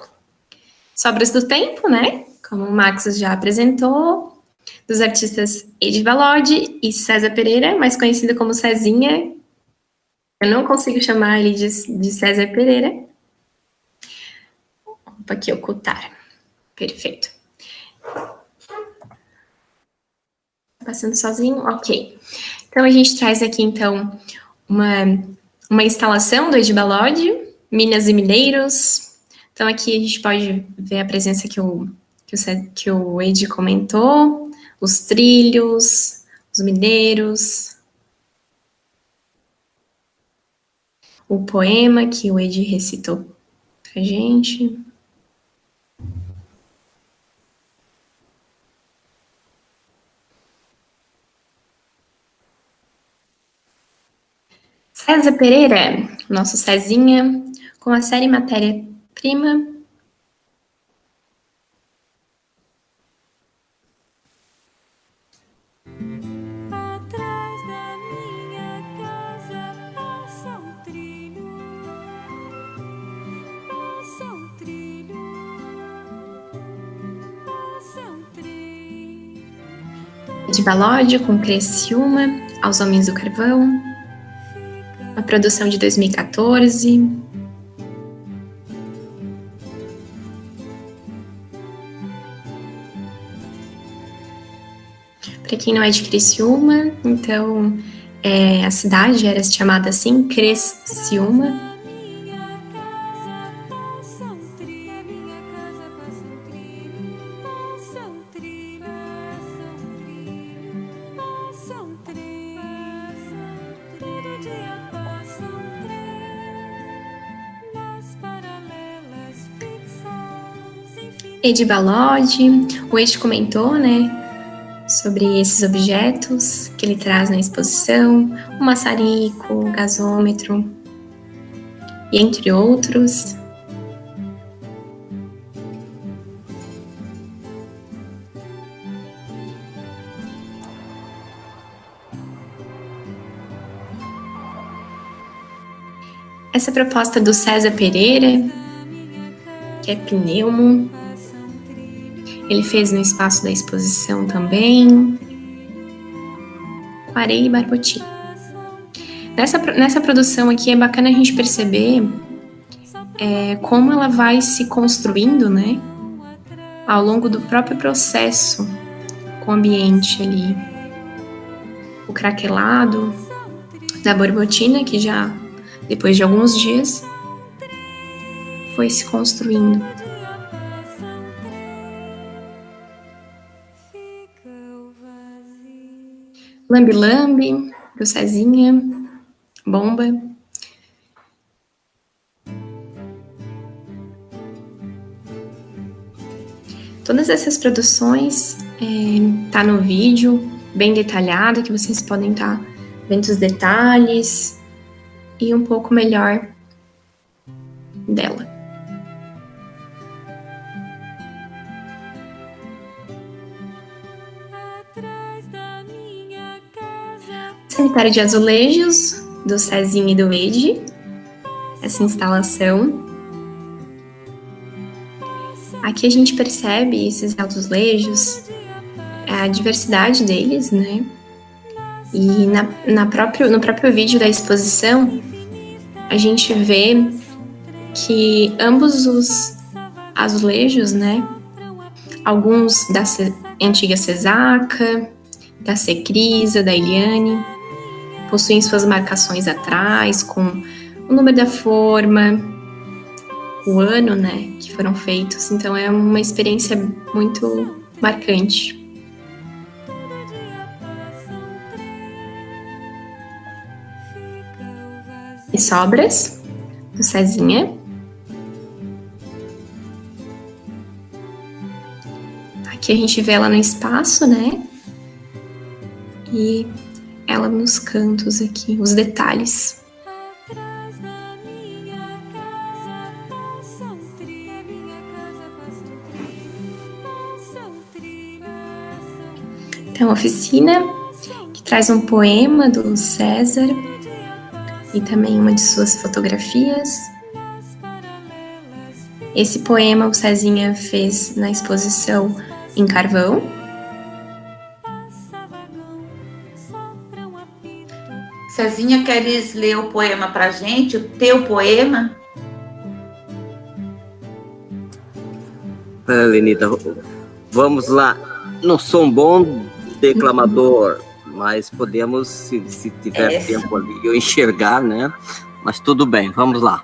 Sobras do Tempo, né? Como o Max já apresentou, dos artistas Edival Lodge e César Pereira, mais conhecido como Cezinha. Eu não consigo chamar ele de César Pereira. Opa, aqui, ocultar. Perfeito. Passando sozinho? Ok. Então, a gente traz aqui, então, uma instalação do Edival Lodge, Minas e Mineiros. Então, aqui a gente pode ver a presença que o Edi comentou, os trilhos, os mineiros, o poema que o Edi recitou pra gente. César Pereira, nosso Cezinha, com a série Matéria-Prima. Atrás da minha casa passa um trilho, passa um trilho, passa um trilho. Edival Lodge, com Criciúma, Aos Homens do Carvão. A produção de 2014. Para quem não é de Criciúma, então a cidade era chamada assim, Criciúma. Edival Lodge, o Edi comentou, né, sobre esses objetos que ele traz na exposição, o maçarico, o gasômetro, e entre outros. Essa proposta do César Pereira, que é pneumo, ele fez no espaço da exposição também, com areia e barboti. Nessa produção aqui é bacana a gente perceber como ela vai se construindo, né, ao longo do próprio processo com o ambiente ali. O craquelado da borbotina, que já, depois de alguns dias, foi se construindo. Lambe Lambe, do Cezinha, Bomba. Todas essas produções tá no vídeo, bem detalhado, que vocês podem estar vendo os detalhes e um pouco melhor dela. Cemitério de Azulejos, do Cezinha e do Edi, essa instalação. Aqui a gente percebe esses azulejos, a diversidade deles, né? E no próprio vídeo da exposição, a gente vê que ambos os azulejos, né, alguns da antiga Cesaca, da Secrisa, da Eliane. Possuem suas marcações atrás, com o número da forma, o ano, né, que foram feitos. Então, é uma experiência muito marcante. E sobras, do Cezinha. Aqui a gente vê ela no espaço, né? E ela nos cantos aqui, os detalhes. Atrás da minha casa passa um trilho, minha casa passa um trilho. Então, oficina, que traz um poema do César e também uma de suas fotografias. Esse poema o Cezinha fez na exposição em carvão. Cezinha, queres ler o poema pra gente? O teu poema? Lenita, vamos lá. Não sou um bom declamador, mas podemos, se tiver tempo ali, eu enxergar, né? Mas tudo bem, vamos lá.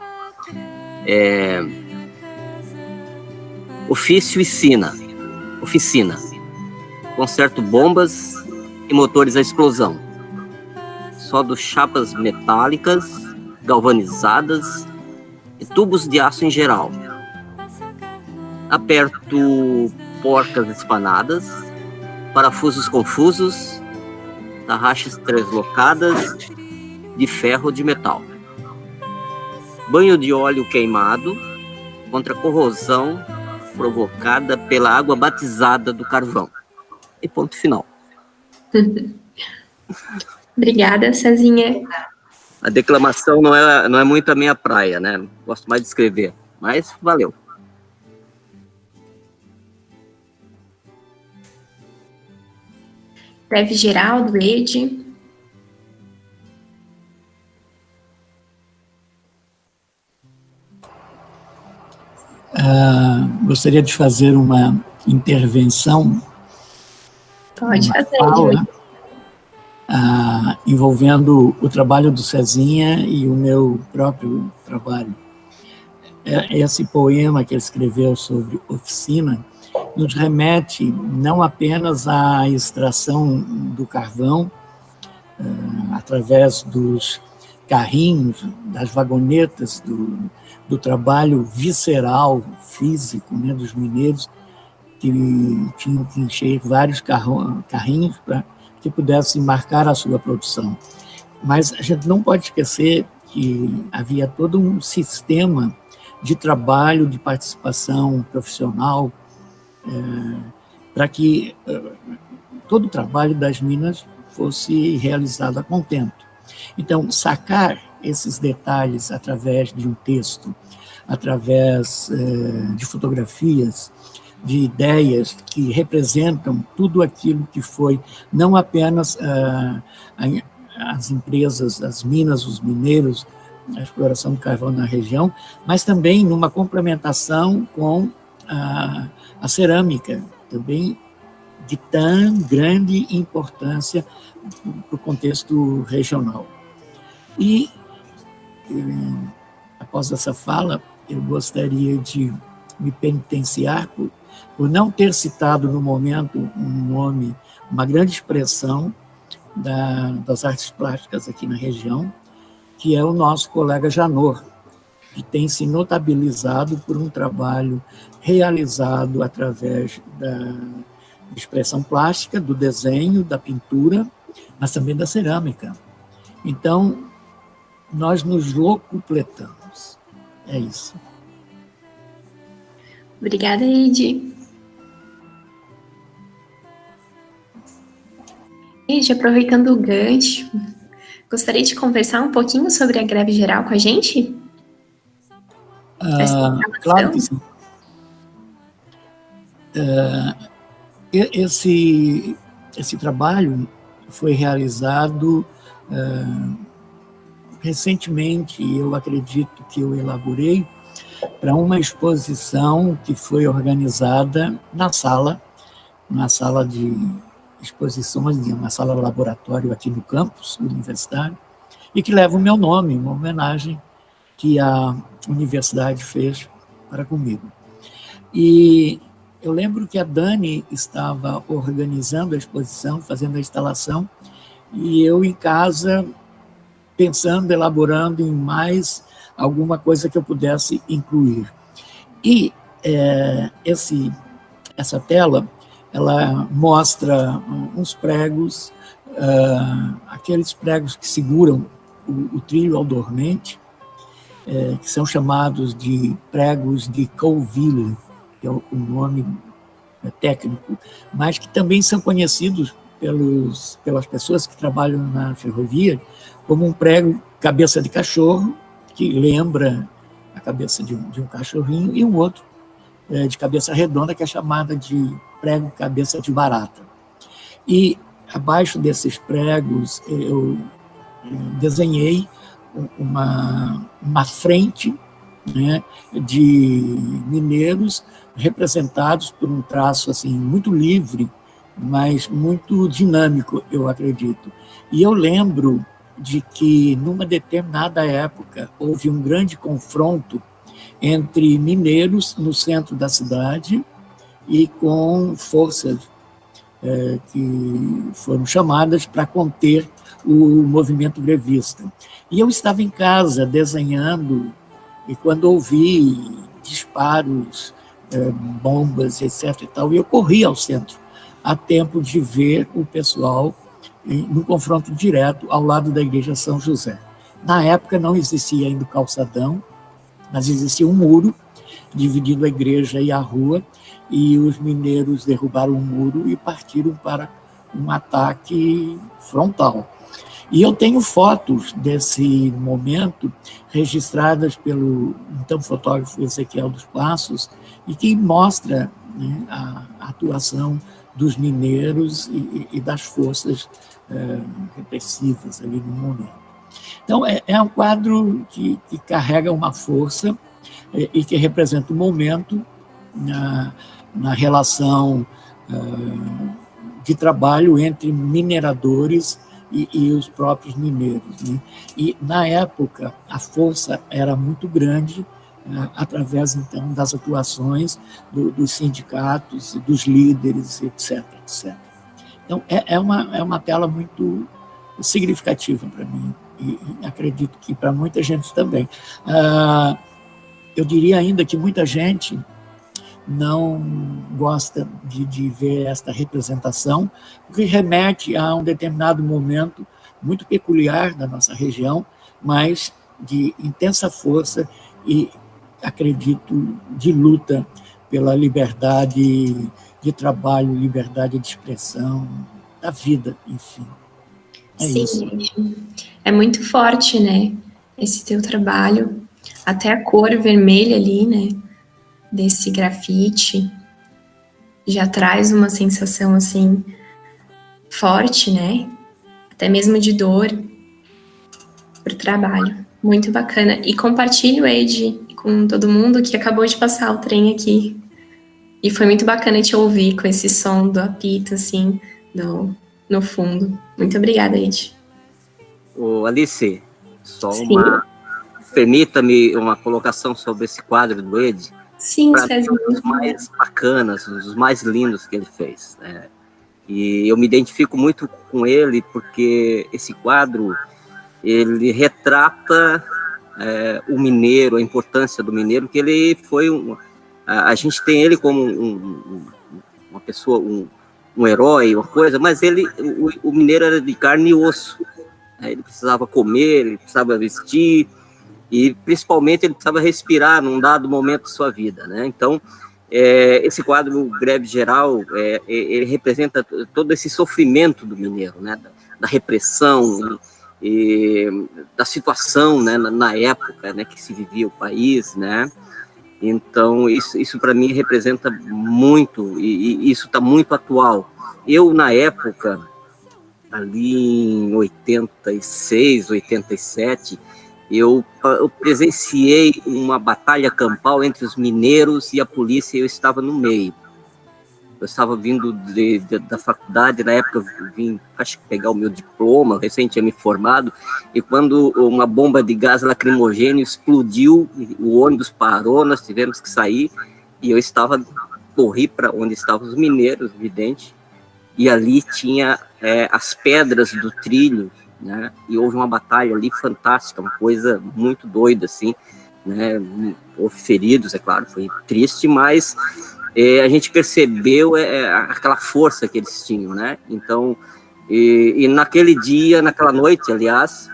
Ofício e sina. Oficina. Conserto bombas e motores à explosão. Soldo chapas metálicas, galvanizadas e tubos de aço em geral. Aperto porcas espanadas, parafusos confusos, tarraxas translocadas de ferro ou de metal. Banho de óleo queimado contra a corrosão provocada pela água batizada do carvão. E ponto final. Obrigada, Cezinha. A declamação não é muito a minha praia, né? Gosto mais de escrever, mas valeu. Breve geral do Ed. Gostaria de fazer uma intervenção. Pode fazer, fala, envolvendo o trabalho do Cezinha e o meu próprio trabalho. Esse poema que ele escreveu sobre oficina nos remete não apenas à extração do carvão, através dos carrinhos, das vagonetas, do trabalho visceral, físico, né, dos mineiros, que tinham que encher vários carrinhos para que pudessem marcar a sua produção. Mas a gente não pode esquecer que havia todo um sistema de trabalho, de participação profissional, para que todo o trabalho das minas fosse realizado a contento. Então, sacar esses detalhes através de um texto, através de fotografias, de ideias que representam tudo aquilo que foi, não apenas as empresas, as minas, os mineiros, a exploração do carvão na região, mas também numa complementação com a cerâmica, também de tão grande importância para o contexto regional. E, após essa fala, eu gostaria de me penitenciar por não ter citado no momento um nome, uma grande expressão das artes plásticas aqui na região, que é o nosso colega Janor, que tem se notabilizado por um trabalho realizado através da expressão plástica, do desenho, da pintura, mas também da cerâmica. Então, nós nos locupletamos. É isso. Obrigada, Ed. Ed, aproveitando o gancho, gostaria de conversar um pouquinho sobre a greve geral com a gente? Claro que sim. Esse trabalho foi realizado recentemente, eu acredito que eu elaborei para uma exposição que foi organizada na sala de exposições, uma sala laboratório aqui no campus universitário, e que leva o meu nome, uma homenagem que a universidade fez para comigo. E eu lembro que a Dani estava organizando a exposição, fazendo a instalação, e eu em casa pensando, elaborando em mais alguma coisa que eu pudesse incluir. E essa tela, ela mostra uns pregos, aqueles pregos que seguram o trilho ao dormente, que são chamados de pregos de Colville, que é o nome técnico, mas que também são conhecidos pelas pessoas que trabalham na ferrovia como um prego cabeça de cachorro, que lembra a cabeça de um cachorrinho, e um outro de cabeça redonda, que é chamada de prego cabeça de barata. E abaixo desses pregos eu desenhei uma frente, né, de mineiros representados por um traço assim muito livre, mas muito dinâmico, eu acredito. E eu lembro de que, numa determinada época, houve um grande confronto entre mineiros no centro da cidade e com forças que foram chamadas para conter o movimento grevista. E eu estava em casa desenhando, e quando ouvi disparos, bombas, etc. e tal, e eu corri ao centro, a tempo de ver o pessoal num confronto direto ao lado da igreja São José. Na época não existia ainda o calçadão, mas existia um muro dividindo a igreja e a rua, e os mineiros derrubaram o muro e partiram para um ataque frontal. E eu tenho fotos desse momento registradas pelo então fotógrafo Ezequiel dos Passos, e que mostra, né, a atuação dos mineiros e das forças repressivas ali no momento. Então, é um quadro que carrega uma força e que representa um momento na relação de trabalho entre mineradores e os próprios mineiros, né? E, na época, a força era muito grande, através, então, das atuações dos sindicatos, dos líderes, etc. etc. Então, é uma tela muito significativa para mim, e acredito que para muita gente também. Eu diria ainda que muita gente não gosta de ver esta representação, porque remete a um determinado momento muito peculiar da nossa região, mas de intensa força e, acredito, de luta pela liberdade de trabalho, liberdade de expressão, da vida, enfim. Sim, Isso. É muito forte, né, esse teu trabalho, até a cor vermelha ali, né, desse grafite, já traz uma sensação, assim, forte, né, até mesmo de dor pro trabalho. Muito bacana. E compartilho, Ed, com todo mundo que acabou de passar o trem aqui. E foi muito bacana te ouvir com esse som do apito, assim, no fundo. Muito obrigada, Ed. Ô, Alice, só Sim. permita-me uma colocação sobre esse quadro do Ed. Sim, Para mim, César. um dos mais bacanas, um dos mais lindos que ele fez, né? E eu me identifico muito com ele porque esse quadro, ele retrata o mineiro, a importância do mineiro, que ele foi a gente tem ele como uma pessoa, um herói, uma coisa, mas o mineiro era de carne e osso, né? Ele precisava comer, ele precisava vestir, e principalmente ele precisava respirar num dado momento de sua vida, né? Então, esse quadro, Greve Geral, ele representa todo esse sofrimento do mineiro, né? Da repressão e da situação, né? Na época, né, que se vivia o país, né? Então, isso para mim representa muito, e isso está muito atual. Eu, na época, ali em 86, 87, eu presenciei uma batalha campal entre os mineiros e a polícia, e eu estava no meio. Eu estava vindo da faculdade, na época eu vim, acho que pegar o meu diploma, recém tinha me formado, e quando uma bomba de gás lacrimogêneo explodiu, o ônibus parou, nós tivemos que sair, e eu corri para onde estavam os mineiros, evidente, e ali tinha as pedras do trilho, né, e houve uma batalha ali fantástica, uma coisa muito doida, assim, né, houve feridos, é claro, foi triste, mas a gente percebeu aquela força que eles tinham, né, então, e naquele dia, naquela noite, aliás,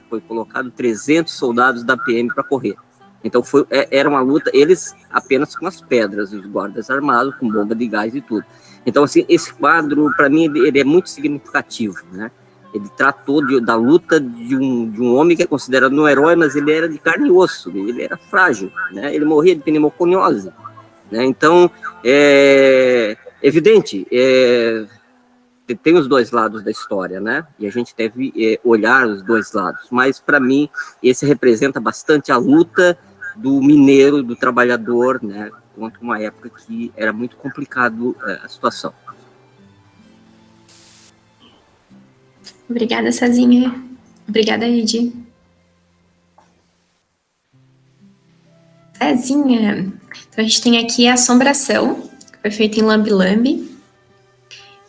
foi colocado 300 soldados da PM para correr, então era uma luta, eles apenas com as pedras, os guardas armados, com bomba de gás e tudo. Então, assim, esse quadro, para mim, ele é muito significativo, né? Ele tratou da luta de um homem que é considerado um herói, mas ele era de carne e osso, ele era frágil, né? Ele morria de pneumoconiose, né? Então, evidente, tem os dois lados da história, né? E a gente deve olhar os dois lados. Mas, para mim, esse representa bastante a luta do mineiro, do trabalhador, né? Contra uma época que era muito complicado a situação. Obrigada, Cezinha. Obrigada, Edi. Cezinha, então a gente tem aqui a Assombração, que foi feita em Lambi Lambi,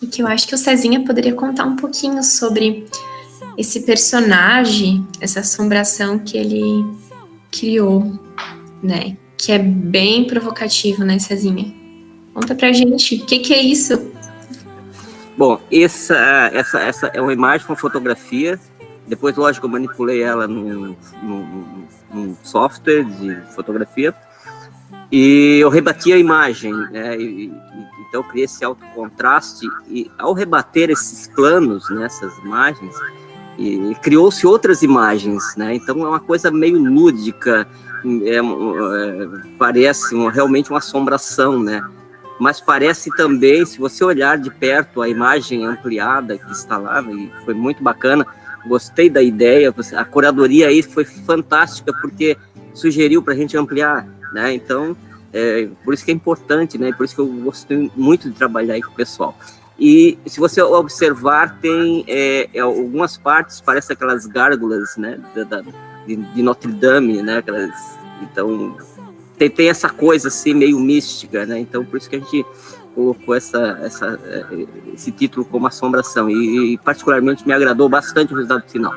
e que eu acho que o Cezinha poderia contar um pouquinho sobre esse personagem, essa assombração que ele criou, né? Que é bem provocativo, né, Cezinha? Conta pra gente, o que é isso? Bom, essa é uma imagem, uma fotografia. Depois, lógico, eu manipulei ela num software de fotografia. E eu rebati a imagem, né? Então, eu criei esse alto contraste. E ao rebater esses planos nessas imagens, criou-se outras imagens, né? Então, é uma coisa meio lúdica. Parece realmente uma assombração, né? Mas parece também, se você olhar de perto a imagem ampliada que está lá, e foi muito bacana, gostei da ideia, a curadoria aí foi fantástica, porque sugeriu para a gente ampliar, né? Então, por isso que é importante, né? Por isso que eu gostei muito de trabalhar aí com o pessoal. E se você observar, tem algumas partes, parece aquelas gárgulas, né? De Notre Dame, né? Então, tem essa coisa assim, meio mística, né? Então, por isso que a gente colocou esse título como Assombração. E particularmente me agradou bastante o resultado final.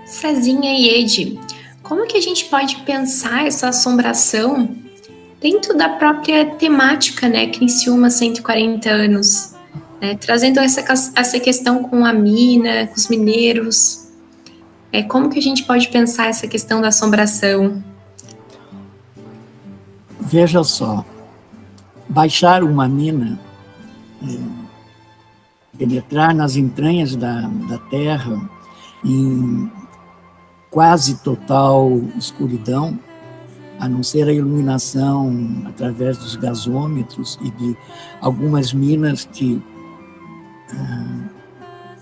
Cezinha e Edi, como que a gente pode pensar essa assombração dentro da própria temática, né? Criciúma 140 anos, né? Trazendo essa questão com a mina, com os mineiros. Como que a gente pode pensar essa questão da assombração? Veja só, baixar uma mina, penetrar nas entranhas da terra em quase total escuridão, a não ser a iluminação através dos gasômetros e de algumas minas que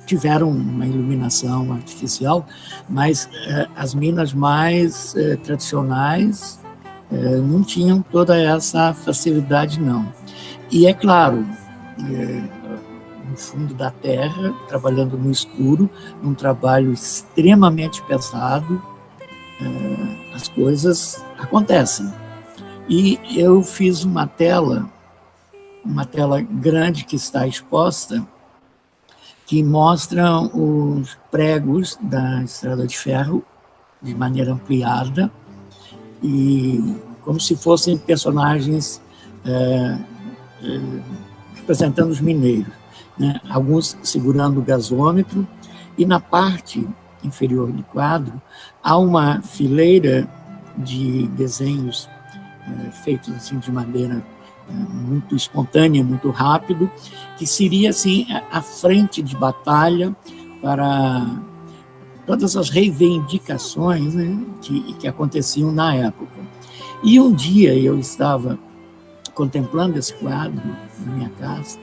tiveram uma iluminação artificial, mas as minas mais tradicionais não tinham toda essa facilidade, não. E é claro, no fundo da terra, trabalhando no escuro, num trabalho extremamente pesado, as coisas acontecem. E eu fiz uma tela grande que está exposta, que mostra os pregos da estrada de ferro de maneira ampliada, e como se fossem personagens representando os mineiros, né? Alguns segurando o gasômetro, e na parte inferior do quadro há uma fileira de desenhos feitos assim de maneira muito espontânea, muito rápido, que seria assim a frente de batalha para todas as reivindicações, né, que aconteciam na época. E um dia eu estava contemplando esse quadro na minha casa,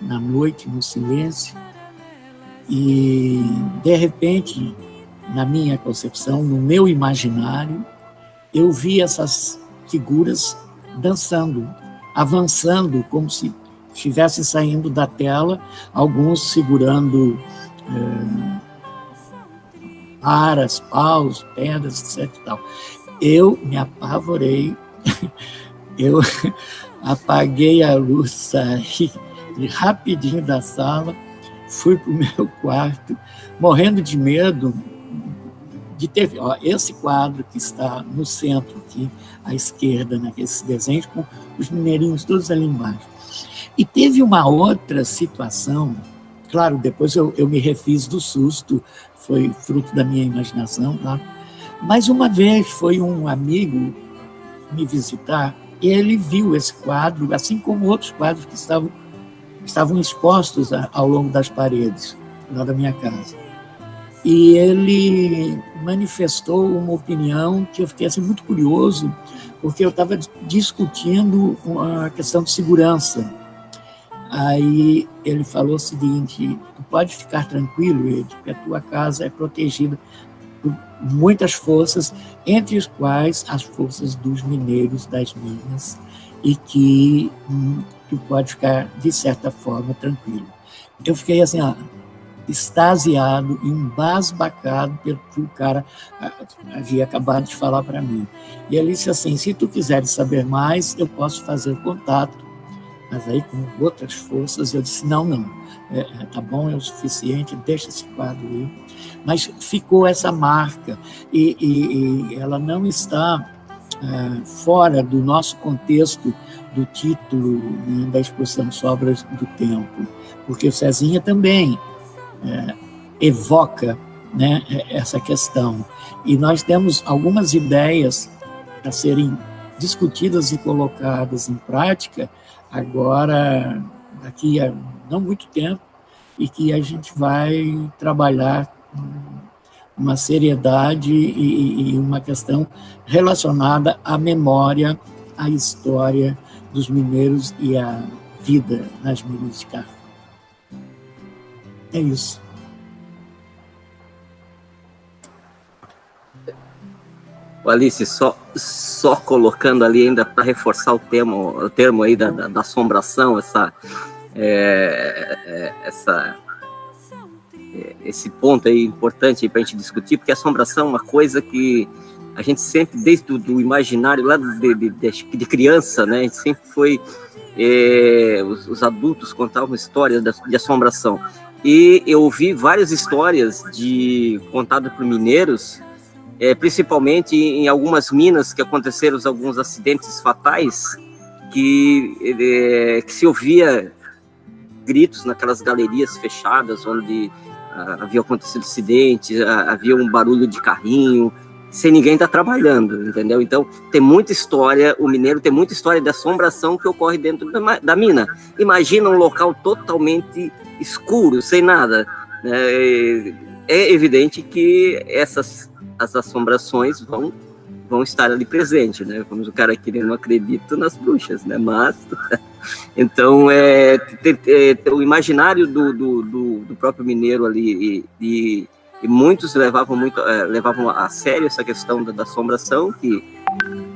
na noite, no silêncio, e de repente na minha concepção, no meu imaginário, eu vi essas figuras dançando, avançando, como se estivessem saindo da tela, alguns segurando aras, paus, pedras, etc. E tal. Eu me apavorei, eu apaguei a luz, saí rapidinho da sala, fui para o meu quarto, morrendo de medo de ter... esse quadro que está no centro aqui, à esquerda, naqueles desenhos, com os mineirinhos todos ali embaixo. E teve uma outra situação, claro, depois eu me refiz do susto, foi fruto da minha imaginação, tá? Mas uma vez foi um amigo me visitar, e ele viu esse quadro, assim como outros quadros que estavam expostos ao longo das paredes, lá da minha casa. E ele manifestou uma opinião que eu fiquei assim, muito curioso, porque eu estava discutindo a questão de segurança. Aí ele falou o seguinte: tu pode ficar tranquilo, Ed, que a tua casa é protegida por muitas forças, entre as quais as forças dos mineiros das minas, e que tu pode ficar, de certa forma, tranquilo. Eu fiquei assim, extasiado, embasbacado pelo que o cara havia acabado de falar para mim. E ele disse assim: se tu quiseres saber mais, eu posso fazer contato, mas aí com outras forças. Eu disse: não, tá bom, é o suficiente, deixa esse quadro aí. Mas ficou essa marca, e ela não está fora do nosso contexto do título, né, da exposição Sobras do Tempo, porque o Cezinha também evoca, né, essa questão. E nós temos algumas ideias a serem discutidas e colocadas em prática agora, daqui a não muito tempo, e que a gente vai trabalhar uma seriedade e uma questão relacionada à memória, à história dos mineiros e à vida nas minas de carvão. É isso. Alice, só colocando ali ainda para reforçar o termo aí da assombração, esse ponto aí importante para a gente discutir, porque a assombração é uma coisa que a gente sempre, desde o imaginário lá de criança, né, a gente sempre foi, os adultos contavam histórias de assombração. E eu ouvi várias histórias contadas por mineiros, principalmente em algumas minas que aconteceram alguns acidentes fatais, que se ouvia gritos naquelas galerias fechadas, onde havia acontecido acidente, havia um barulho de carrinho, sem ninguém estar trabalhando, entendeu? Então, tem muita história, o mineiro tem muita história de assombração que ocorre dentro da mina. Imagina um local totalmente escuro, sem nada, né? É evidente que as assombrações vão estar ali presentes, né? Como o cara aqui não acredita nas bruxas, né? Mas então o imaginário do próprio mineiro ali, e muitos levavam a sério essa questão da assombração,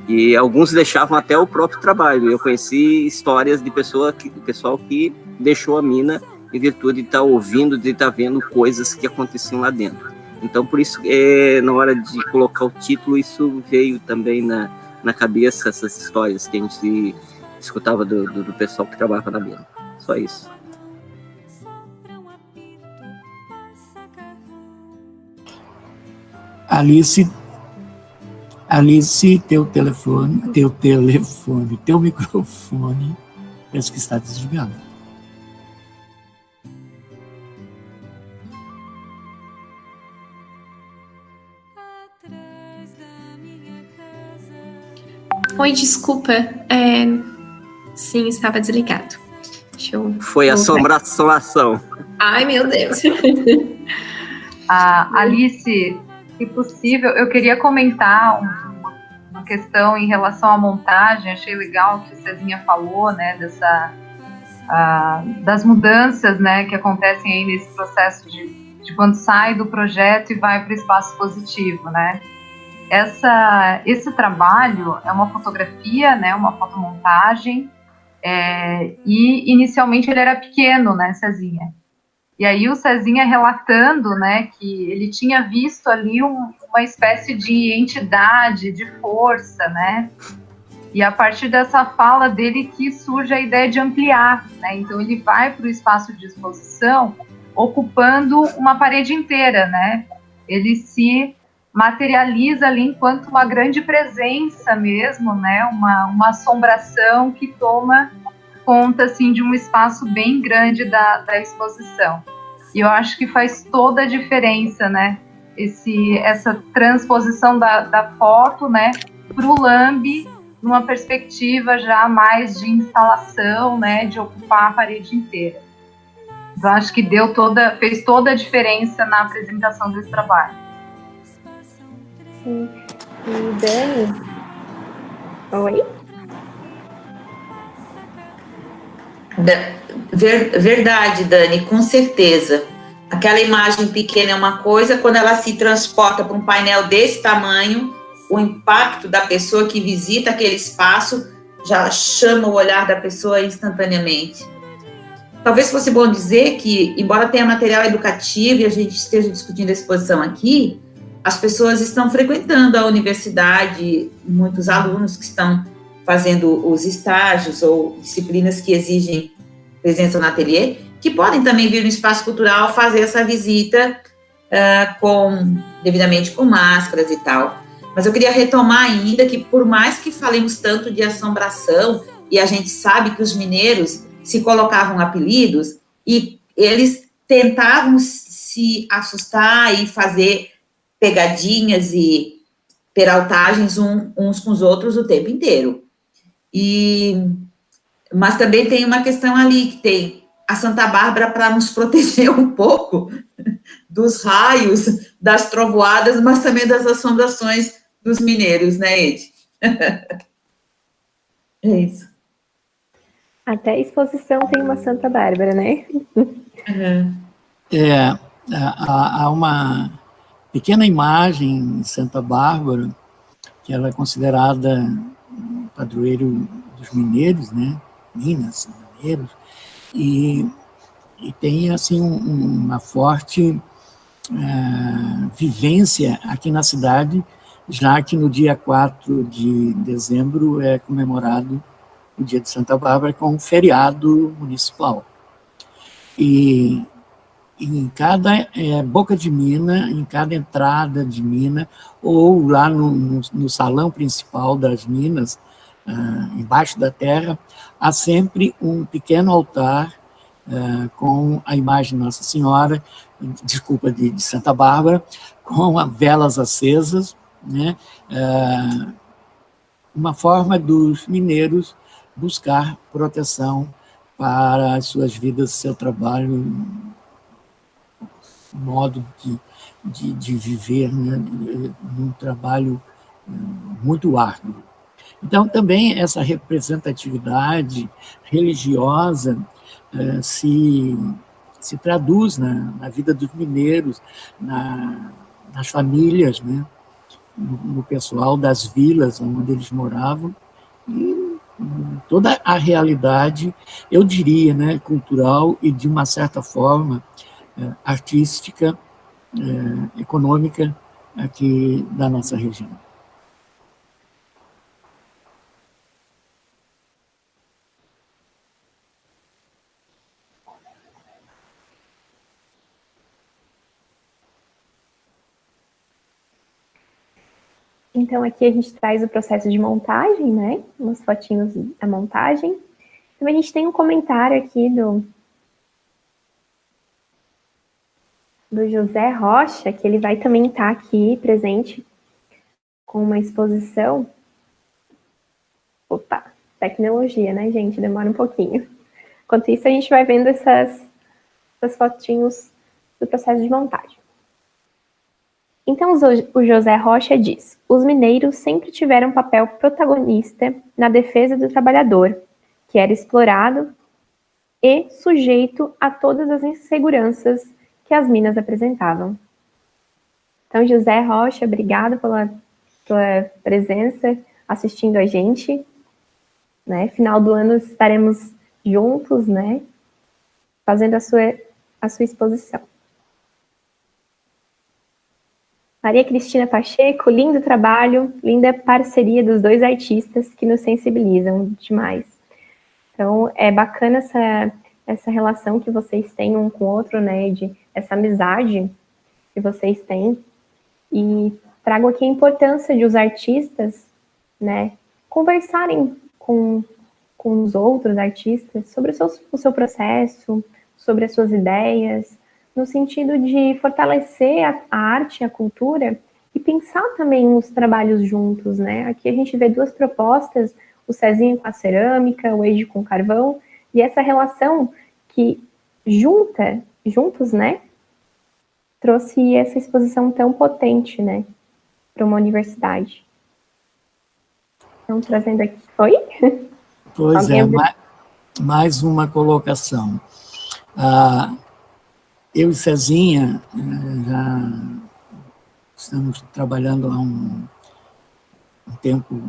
e alguns deixavam até o próprio trabalho. Eu conheci histórias de pessoal que deixou a mina em virtude de estar ouvindo, de estar vendo coisas que aconteciam lá dentro. Então, por isso, na hora de colocar o título, isso veio também na cabeça, essas histórias que a gente escutava do pessoal que trabalhava na mina. Só isso. Alice, teu microfone, parece que está desligado. Oi, desculpa. Sim, estava desligado. Foi assombração. Ai, meu Deus. Alice, se possível, eu queria comentar uma questão em relação à montagem. Achei legal o que o Cezinha falou, né, das mudanças, né, que acontecem aí nesse processo de de quando sai do projeto e vai para o espaço expositivo, né? Esse trabalho é uma fotografia, né, uma fotomontagem, e inicialmente ele era pequeno, né, Cezinha? E aí o Cezinha relatando, né, que ele tinha visto ali uma espécie de entidade, de força, né? E a partir dessa fala dele que surge a ideia de ampliar, né? Então ele vai para o espaço de exposição ocupando uma parede inteira, né? Ele se materializa ali enquanto uma grande presença mesmo, né? Uma assombração que toma conta, assim, de um espaço bem grande da exposição. E eu acho que faz toda a diferença, né? Essa transposição da foto, né? Para o Lambi, numa perspectiva já mais de instalação, né? De ocupar a parede inteira. Eu acho que fez toda a diferença na apresentação desse trabalho. Sim. E Dani? Oi? Verdade, Dani, com certeza. Aquela imagem pequena é uma coisa, quando ela se transporta para um painel desse tamanho, o impacto da pessoa que visita aquele espaço já chama o olhar da pessoa instantaneamente. Talvez fosse bom dizer que, embora tenha material educativo e a gente esteja discutindo a exposição aqui, as pessoas estão frequentando a universidade, muitos alunos que estão fazendo os estágios ou disciplinas que exigem presença no ateliê, que podem também vir no espaço cultural fazer essa visita devidamente com máscaras e tal. Mas eu queria retomar ainda que, por mais que falemos tanto de assombração, e a gente sabe que os mineiros se colocavam apelidos, e eles tentavam se assustar e fazer pegadinhas e peraltagens uns com os outros o tempo inteiro. Mas também tem uma questão ali, que tem a Santa Bárbara para nos proteger um pouco dos raios, das trovoadas, mas também das assombrações dos mineiros, né, Ed? É isso. Até a exposição tem uma Santa Bárbara, né? Uhum. Há uma pequena imagem em Santa Bárbara, que ela é considerada padroeiro dos mineiros, né? Minas, mineiros, e tem, assim, uma forte vivência aqui na cidade, já que no dia 4 de dezembro é comemorado o dia de Santa Bárbara com um feriado municipal. E em cada boca de mina, em cada entrada de mina, ou lá no salão principal das minas, embaixo da terra, há sempre um pequeno altar com a imagem de Nossa Senhora, de Santa Bárbara, com velas acesas, né? Uma forma dos mineiros buscar proteção para as suas vidas, seu trabalho, modo de viver, né? Num trabalho muito árduo. Então, também essa representatividade religiosa se traduz na vida dos mineiros, nas famílias, né? No pessoal das vilas onde eles moravam, e toda a realidade, eu diria, né, cultural e, de uma certa forma, artística, econômica, aqui da nossa região. Então, aqui a gente traz o processo de montagem, né? Umas fotinhos da montagem. Também a gente tem um comentário aqui do José Rocha, que ele vai também estar aqui presente com uma exposição. Opa, tecnologia, né, gente? Demora um pouquinho. Enquanto isso, a gente vai vendo essas fotinhos do processo de montagem. Então, o José Rocha diz: os mineiros sempre tiveram um papel protagonista na defesa do trabalhador, que era explorado e sujeito a todas as inseguranças que que as minas apresentavam. Então, José Rocha, obrigado pela presença, assistindo a gente, né? Final do ano estaremos juntos, né? Fazendo a sua exposição. Maria Cristina Pacheco, lindo trabalho, linda parceria dos dois artistas que nos sensibilizam demais. Então, é bacana essa relação que vocês têm um com o outro, né? Essa amizade que vocês têm. E trago aqui a importância de os artistas, né, conversarem com os outros artistas sobre o seu processo, sobre as suas ideias, no sentido de fortalecer a arte e a cultura e pensar também os trabalhos juntos, né? Aqui a gente vê duas propostas, o Cezinha com a cerâmica, o Eide com o carvão, e essa relação que juntos, né, trouxe essa exposição tão potente, né, para uma universidade. Então, trazendo aqui, foi? Pois é, mais uma colocação. Eu e Cezinha já estamos trabalhando há um tempo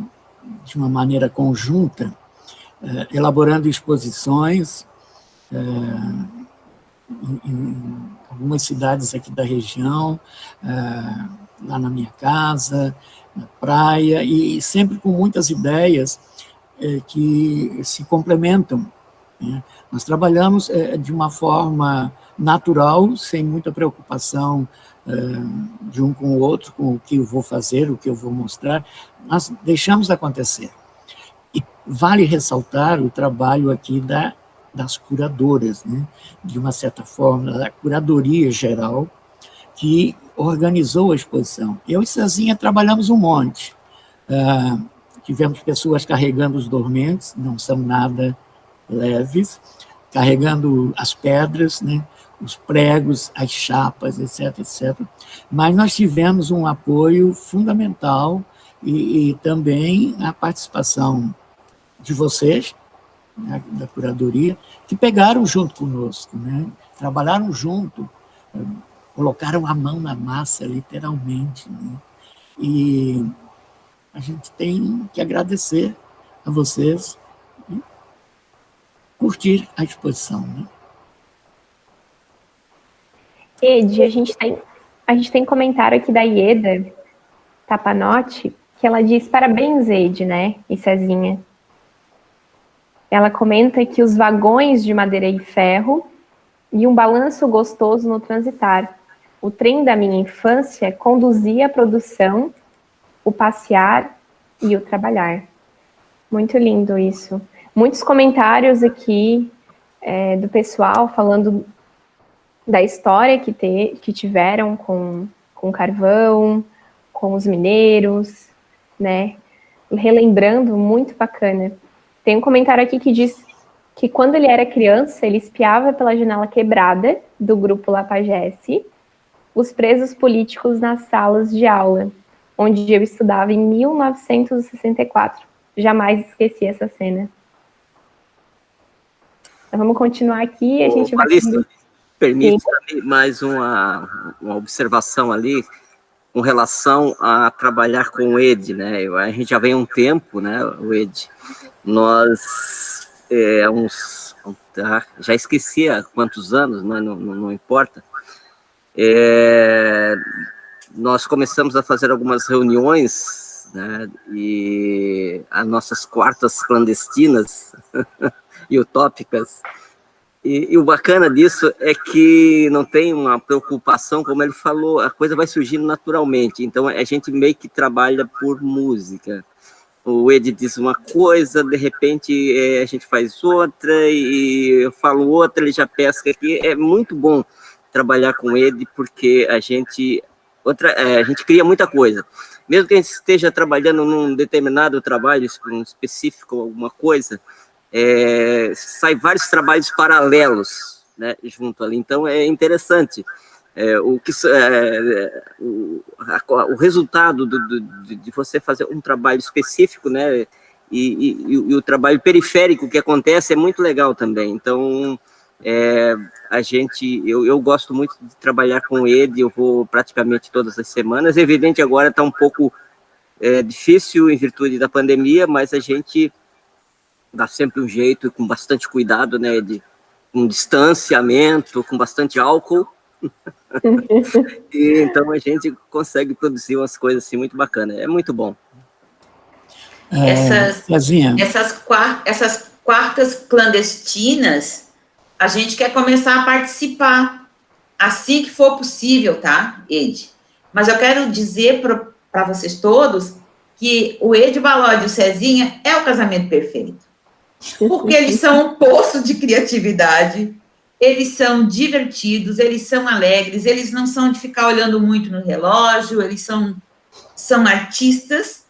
de uma maneira conjunta, elaborando exposições em algumas cidades aqui da região, lá na minha casa, na praia, e sempre com muitas ideias que se complementam, né? Nós trabalhamos de uma forma natural, sem muita preocupação de um com o outro, com o que eu vou fazer, o que eu vou mostrar, nós deixamos acontecer. E vale ressaltar o trabalho aqui das curadoras, né? De uma certa forma, da curadoria geral, que organizou a exposição. Eu e Cezinha trabalhamos um monte. Tivemos pessoas carregando os dormentes, não são nada leves, carregando as pedras, né? Os pregos, as chapas, etc., etc. Mas nós tivemos um apoio fundamental e também a participação de vocês, né, da curadoria, que pegaram junto conosco, né? Trabalharam junto, colocaram a mão na massa, literalmente, né? E a gente tem que agradecer a vocês e curtir a exposição, né? Ed, a gente tem comentário aqui da Ieda Tapanotti, que ela diz, parabéns, Ed, né, e Cezinha. Ela comenta que os vagões de madeira e ferro e um balanço gostoso no transitar. O trem da minha infância conduzia a produção, o passear e o trabalhar. Muito lindo isso. Muitos comentários aqui do pessoal falando da história que tiveram com carvão, com os mineiros, né? Relembrando, muito bacana. Tem um comentário aqui que diz que quando ele era criança, ele espiava pela janela quebrada do grupo Lapagesse os presos políticos nas salas de aula, onde eu estudava em 1964. Jamais esqueci essa cena. Então vamos continuar aqui. A gente vai... Permite mais uma observação ali com relação a trabalhar com o Ed, né? A gente já vem há um tempo, né, o Ed. Nós, já esqueci há quantos anos, mas não importa. Nós começamos a fazer algumas reuniões, né, e as nossas quartas clandestinas e utópicas. E o bacana disso é que não tem uma preocupação, como ele falou, a coisa vai surgindo naturalmente. Então, a gente meio que trabalha por música. O Ed diz uma coisa, de repente a gente faz outra, e eu falo outra, ele já pesca aqui. É muito bom trabalhar com ele, porque a gente cria muita coisa. Mesmo que a gente esteja trabalhando num determinado trabalho específico, alguma coisa, sai vários trabalhos paralelos, né, junto ali. Então é interessante o resultado de você fazer um trabalho específico, né, e o trabalho periférico que acontece é muito legal também. Então Eu gosto muito de trabalhar com ele, eu vou praticamente todas as semanas. Evidente, agora está um pouco difícil em virtude da pandemia, mas a gente dá sempre um jeito, com bastante cuidado, né, com distanciamento, com bastante álcool. E então a gente consegue produzir umas coisas assim muito bacanas. É muito bom. Essas quartas clandestinas, a gente quer começar a participar assim que for possível, tá, Ed? Mas eu quero dizer para vocês todos que o Ed Balodi e o Cezinha é o casamento perfeito. Porque eles são um poço de criatividade, eles são divertidos, eles são alegres, eles não são de ficar olhando muito no relógio, eles são artistas,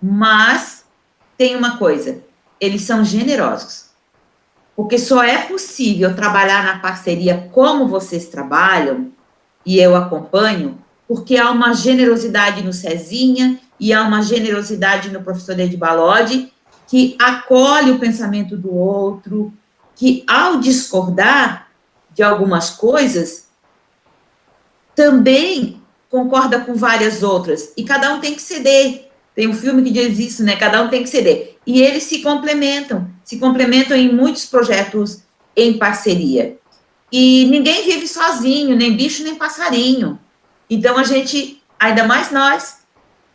mas tem uma coisa, eles são generosos. Porque só é possível trabalhar na parceria como vocês trabalham, e eu acompanho, porque há uma generosidade no Cezinha e há uma generosidade no professor Ed Balodi, que acolhe o pensamento do outro, que ao discordar de algumas coisas, também concorda com várias outras, e cada um tem que ceder. Tem um filme que diz isso, né? Cada um tem que ceder. E eles se complementam em muitos projetos em parceria. E ninguém vive sozinho, nem bicho, nem passarinho. Então, a gente, ainda mais nós,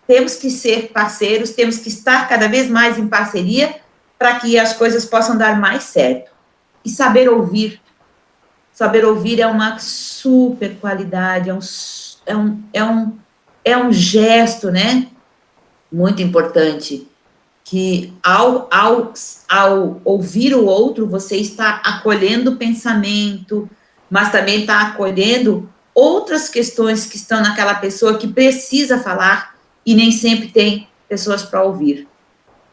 temos que ser parceiros, temos que estar cada vez mais em parceria para que as coisas possam dar mais certo. E saber ouvir. Saber ouvir é uma super qualidade, é um gesto, né? Muito importante, que ao ouvir o outro, você está acolhendo o pensamento, mas também está acolhendo outras questões que estão naquela pessoa que precisa falar e nem sempre tem pessoas para ouvir.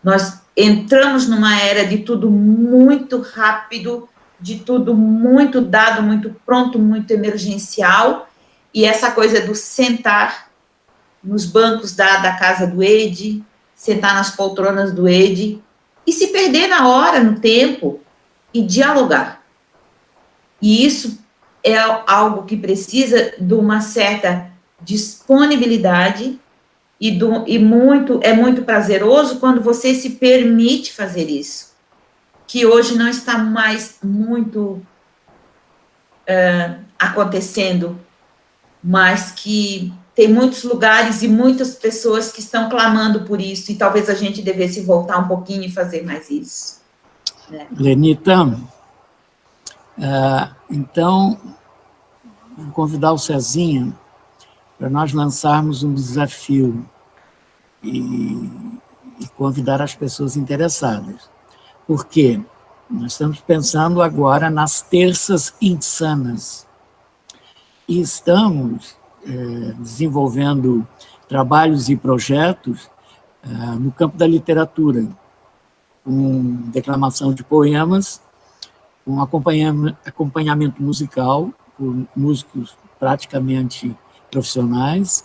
Nós entramos numa era de tudo muito rápido, de tudo muito dado, muito pronto, muito emergencial, e essa coisa do sentar nos bancos da casa do Ed, sentar nas poltronas do Ed, e se perder na hora, no tempo, e dialogar. E isso é algo que precisa de uma certa disponibilidade, é muito prazeroso quando você se permite fazer isso, que hoje não está mais muito acontecendo, mas que tem muitos lugares e muitas pessoas que estão clamando por isso, e talvez a gente devesse voltar um pouquinho e fazer mais isso. Né? Lenita, então, vou convidar o Cezinha para nós lançarmos um desafio e convidar as pessoas interessadas. Por quê? Nós estamos pensando agora nas terças insanas, e estamos desenvolvendo trabalhos e projetos no campo da literatura, com declamação de poemas, com acompanhamento musical, por músicos praticamente profissionais,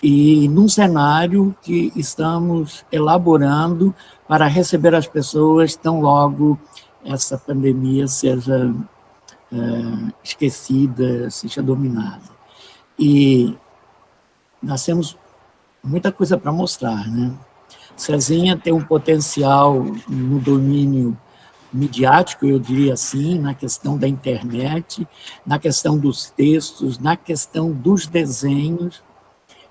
e num cenário que estamos elaborando para receber as pessoas tão logo essa pandemia seja esquecida, seja dominada. E nós temos muita coisa para mostrar, né? Cezinha tem um potencial no domínio midiático, eu diria assim, na questão da internet, na questão dos textos, na questão dos desenhos,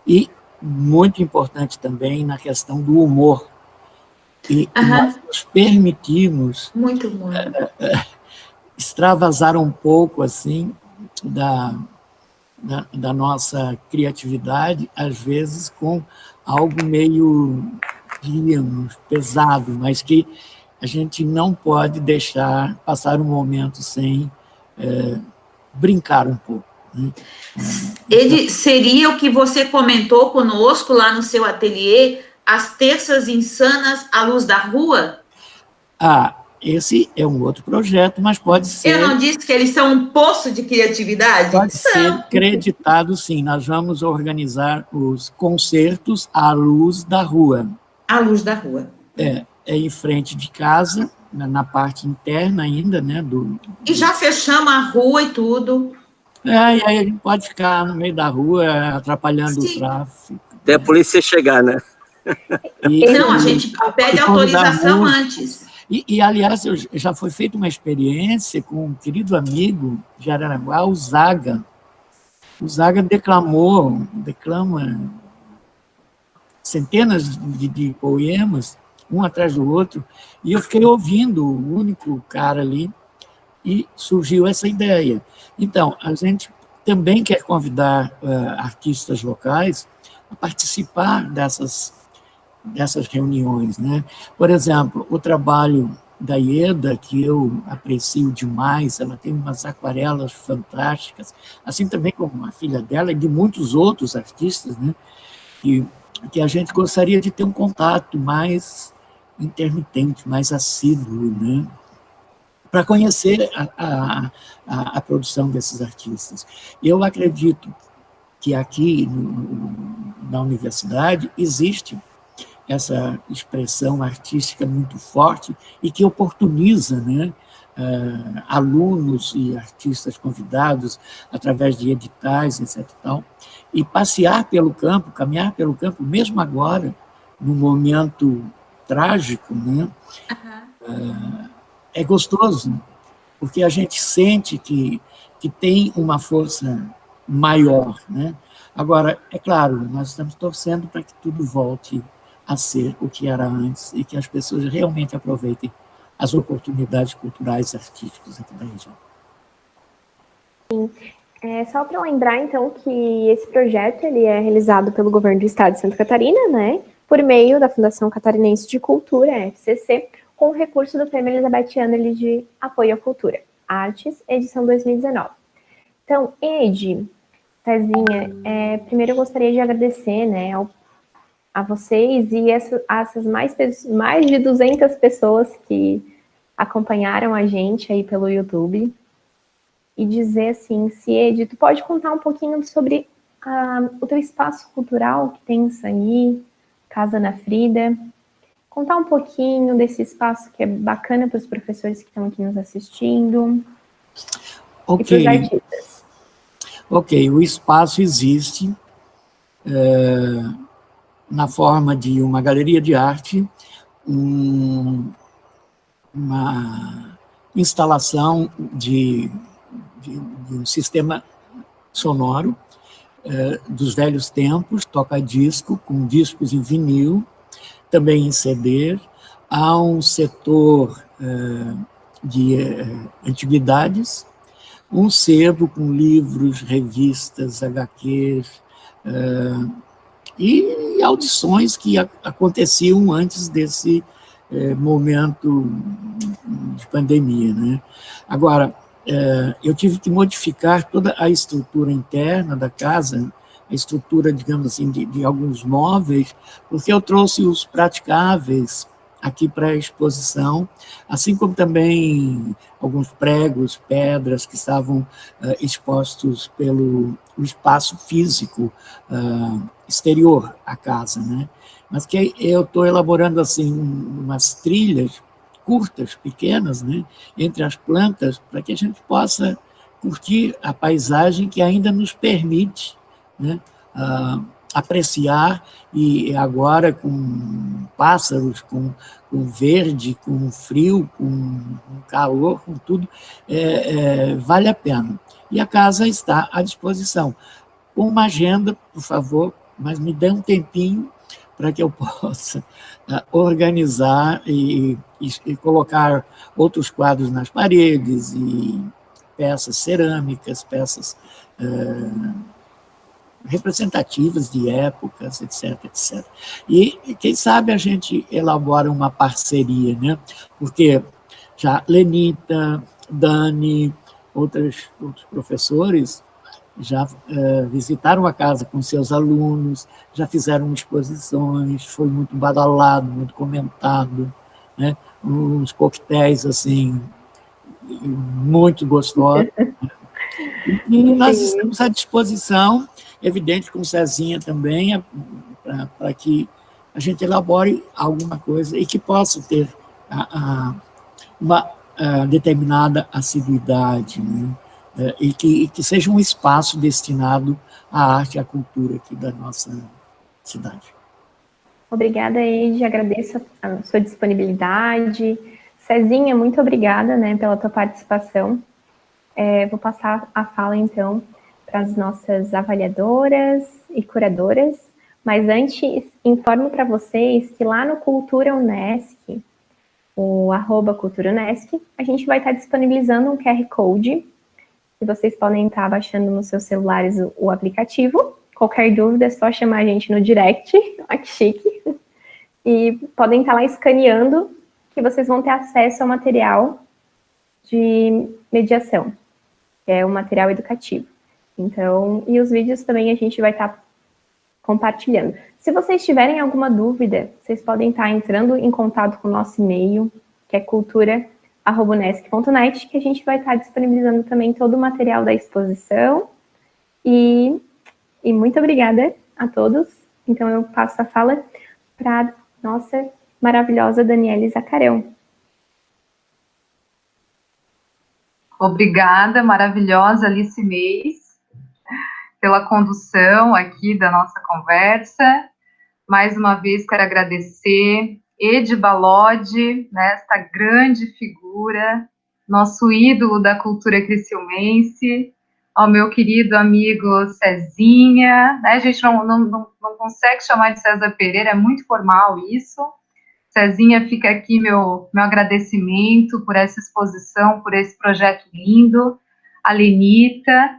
e, muito importante também, na questão do humor. E nós nos permitimos muito bom. Extravasar um pouco, assim, da nossa criatividade, às vezes com algo meio, diríamos, pesado, mas que a gente não pode deixar passar um momento sem brincar um pouco. Né? Ele seria o que você comentou conosco lá no seu ateliê, as terças insanas à luz da rua? Esse é um outro projeto, mas pode ser... Eu não disse que eles são um poço de criatividade? Pode ser creditado, sim. Nós vamos organizar os concertos à luz da rua. À luz da rua. É em frente de casa, na parte interna ainda, né? E já fechamos a rua e tudo. E aí a gente pode ficar no meio da rua atrapalhando o tráfego. Até a polícia chegar, né? Não, a gente pede autorização antes. Aliás, já foi feita uma experiência com um querido amigo de Araranguá, o Zaga. O Zaga declama centenas de poemas, um atrás do outro, e eu fiquei ouvindo o único cara ali, e surgiu essa ideia. Então, a gente também quer convidar artistas locais a participar dessas reuniões, né? Por exemplo, o trabalho da Ieda, que eu aprecio demais, ela tem umas aquarelas fantásticas, assim também como a filha dela e de muitos outros artistas, né? Que a gente gostaria de ter um contato mais intermitente, mais assíduo, né? Para conhecer a produção desses artistas. Eu acredito que aqui na universidade existe essa expressão artística muito forte e que oportuniza, né, alunos e artistas convidados através de editais, etc. E passear pelo campo, caminhar pelo campo, mesmo agora, num momento trágico, né, é gostoso, porque a gente sente que tem uma força maior, né? Agora, é claro, nós estamos torcendo para que tudo volte a ser o que era antes e que as pessoas realmente aproveitem as oportunidades culturais e artísticas aqui da região. Sim. Só para lembrar, então, que esse projeto ele é realizado pelo Governo do Estado de Santa Catarina, né, por meio da Fundação Catarinense de Cultura, FCC, com o recurso do Prêmio Elizabeth Anderle de Apoio à Cultura, Artes, edição 2019. Então, Edi, Tezinha, primeiro eu gostaria de agradecer, né, a vocês e essas mais de 200 pessoas que acompanharam a gente aí pelo YouTube, e dizer assim, se Edi, tu pode contar um pouquinho sobre o teu espaço cultural que tens aí, Casa Ana Frida, contar um pouquinho desse espaço que é bacana para os professores que estão aqui nos assistindo, e para os artistas. Ok, o espaço existe na forma de uma galeria de arte, uma instalação de um sistema sonoro dos velhos tempos, toca-disco, com discos em vinil, também em CD. Há um setor de antiguidades, um sebo com livros, revistas, HQs, e audições que aconteciam antes desse momento de pandemia, né? Agora, eu tive que modificar toda a estrutura interna da casa, a estrutura, digamos assim, de alguns móveis, porque eu trouxe os praticáveis aqui para a exposição, assim como também alguns pregos, pedras que estavam expostos pelo espaço físico exterior à casa, né? Mas que eu estou elaborando assim umas trilhas curtas, pequenas, né, entre as plantas, para que a gente possa curtir a paisagem que ainda nos permite, né, apreciar, e agora com pássaros, com verde, com frio, com calor, com tudo, vale a pena. E a casa está à disposição. Uma agenda, por favor, mas me dê um tempinho para que eu possa organizar e colocar outros quadros nas paredes, e peças cerâmicas, peças representativas de épocas, etc, etc. E, quem sabe, a gente elabora uma parceria, né? Porque já Lenita, Dani, outros professores já visitaram a casa com seus alunos, já fizeram exposições, foi muito badalado, muito comentado, né? Uns coquetéis, assim, muito gostosos. E nós estamos à disposição, evidente, com o Cezinha também, para que a gente elabore alguma coisa e que possa ter uma determinada assiduidade, né? E que seja um espaço destinado à arte e à cultura aqui da nossa cidade. Obrigada, Ed, agradeço a sua disponibilidade. Cezinha, muito obrigada, né, pela tua participação. Vou passar a fala, então, para as nossas avaliadoras e curadoras, mas antes, informo para vocês que lá no Cultura Unesc, o @CulturaUnesc, a gente vai estar disponibilizando um QR Code, que vocês podem estar baixando nos seus celulares o aplicativo. Qualquer dúvida é só chamar a gente no direct, olha que chique, e podem estar lá escaneando, que vocês vão ter acesso ao material de mediação, que é o material educativo. Então, e os vídeos também a gente vai estar compartilhando. Se vocês tiverem alguma dúvida, vocês podem estar entrando em contato com o nosso e-mail, que é cultura@unesc.net, que a gente vai estar disponibilizando também todo o material da exposição. E muito obrigada a todos. Então, eu passo a fala para a nossa maravilhosa Daniele Zacarão. Obrigada, maravilhosa Alice Meis, pela condução aqui da nossa conversa. Mais uma vez, quero agradecer Ed Balodi, né, esta grande figura, nosso ídolo da cultura criciumense, ao meu querido amigo Cezinha, né, a gente não consegue chamar de César Pereira, é muito formal isso. Cezinha, fica aqui meu agradecimento por essa exposição, por esse projeto lindo. A Lenita,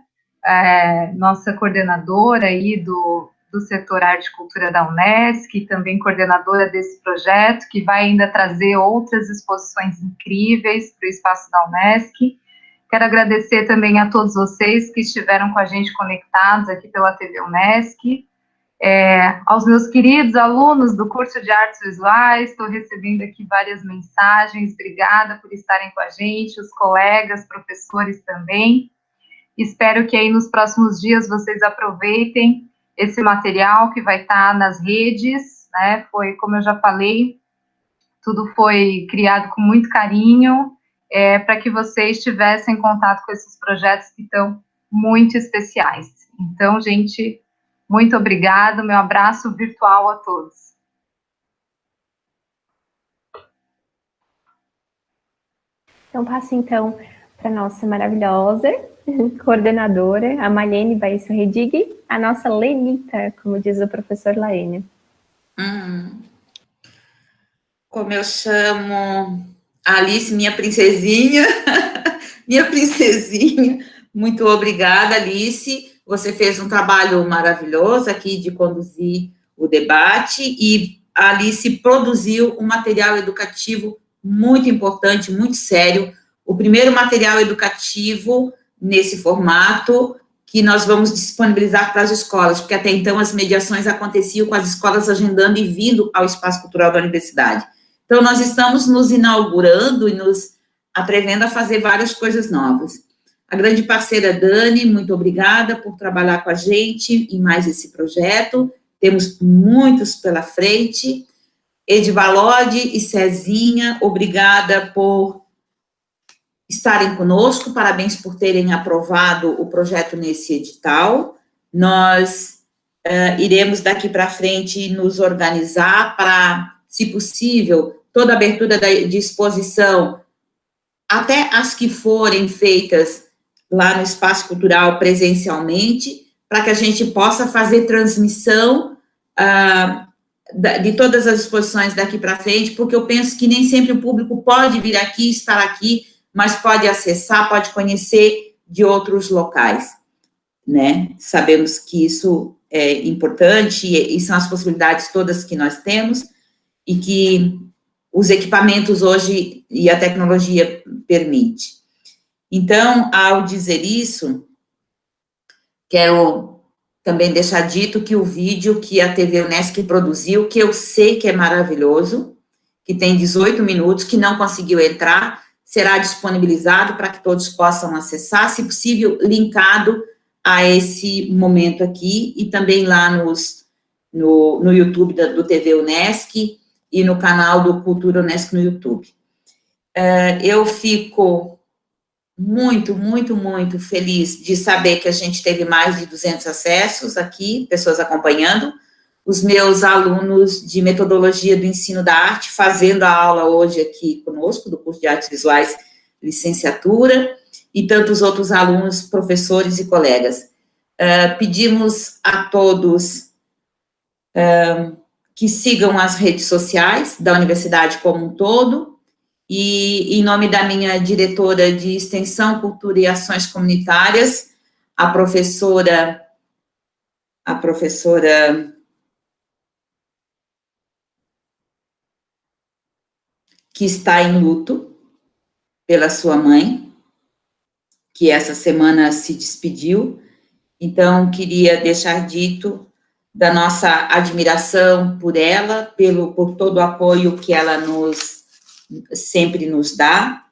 nossa coordenadora aí do setor Arte e Cultura da Unesc, também coordenadora desse projeto, que vai ainda trazer outras exposições incríveis para o espaço da Unesc. Quero agradecer também a todos vocês que estiveram com a gente conectados aqui pela TV Unesc, aos meus queridos alunos do curso de Artes Visuais, estou recebendo aqui várias mensagens, obrigada por estarem com a gente, os colegas, professores também. Espero que aí nos próximos dias vocês aproveitem esse material que vai estar nas redes, né? Foi, como eu já falei, tudo foi criado com muito carinho, para que vocês tivessem contato com esses projetos que estão muito especiais. Então, gente, muito obrigada, meu abraço virtual a todos. Então, passo então para a nossa maravilhosa coordenadora, a Malene Baísso Redig, a nossa Lenita, como diz o professor Laene. Como eu chamo a Alice, minha princesinha, minha princesinha, muito obrigada, Alice. Você fez um trabalho maravilhoso aqui de conduzir o debate e a Alice produziu um material educativo muito importante, muito sério, o primeiro material educativo nesse formato que nós vamos disponibilizar para as escolas, porque até então as mediações aconteciam com as escolas agendando e vindo ao Espaço Cultural da Universidade. Então, nós estamos nos inaugurando e nos atrevendo a fazer várias coisas novas. A grande parceira Dani, muito obrigada por trabalhar com a gente em mais esse projeto. Temos muitos pela frente. Ed Balodi e Cezinha, obrigada por estarem conosco, parabéns por terem aprovado o projeto nesse edital. Nós iremos daqui para frente nos organizar para, se possível, toda a abertura de exposição, até as que forem feitas lá no Espaço Cultural presencialmente, para que a gente possa fazer transmissão de todas as exposições daqui para frente, porque eu penso que nem sempre o público pode vir aqui, estar aqui, mas pode acessar, pode conhecer de outros locais, né? Sabemos que isso é importante e são as possibilidades todas que nós temos e que os equipamentos hoje e a tecnologia permite. Então, ao dizer isso, quero também deixar dito que o vídeo que a TV Unesc produziu, que eu sei que é maravilhoso, que tem 18 minutos, que não conseguiu entrar, será disponibilizado para que todos possam acessar, se possível, linkado a esse momento aqui, e também lá no YouTube do TV Unesc e no canal do Cultura Unesc no YouTube. Eu fico muito, muito, muito feliz de saber que a gente teve mais de 200 acessos aqui, pessoas acompanhando, os meus alunos de metodologia do ensino da arte fazendo a aula hoje aqui conosco, do curso de artes visuais, licenciatura, e tantos outros alunos, professores e colegas. Pedimos a todos que sigam as redes sociais da universidade como um todo, e em nome da minha diretora de Extensão, Cultura e Ações Comunitárias, a professora que está em luto pela sua mãe, que essa semana se despediu. Então, queria deixar dito da nossa admiração por ela, por todo o apoio que ela sempre nos dá,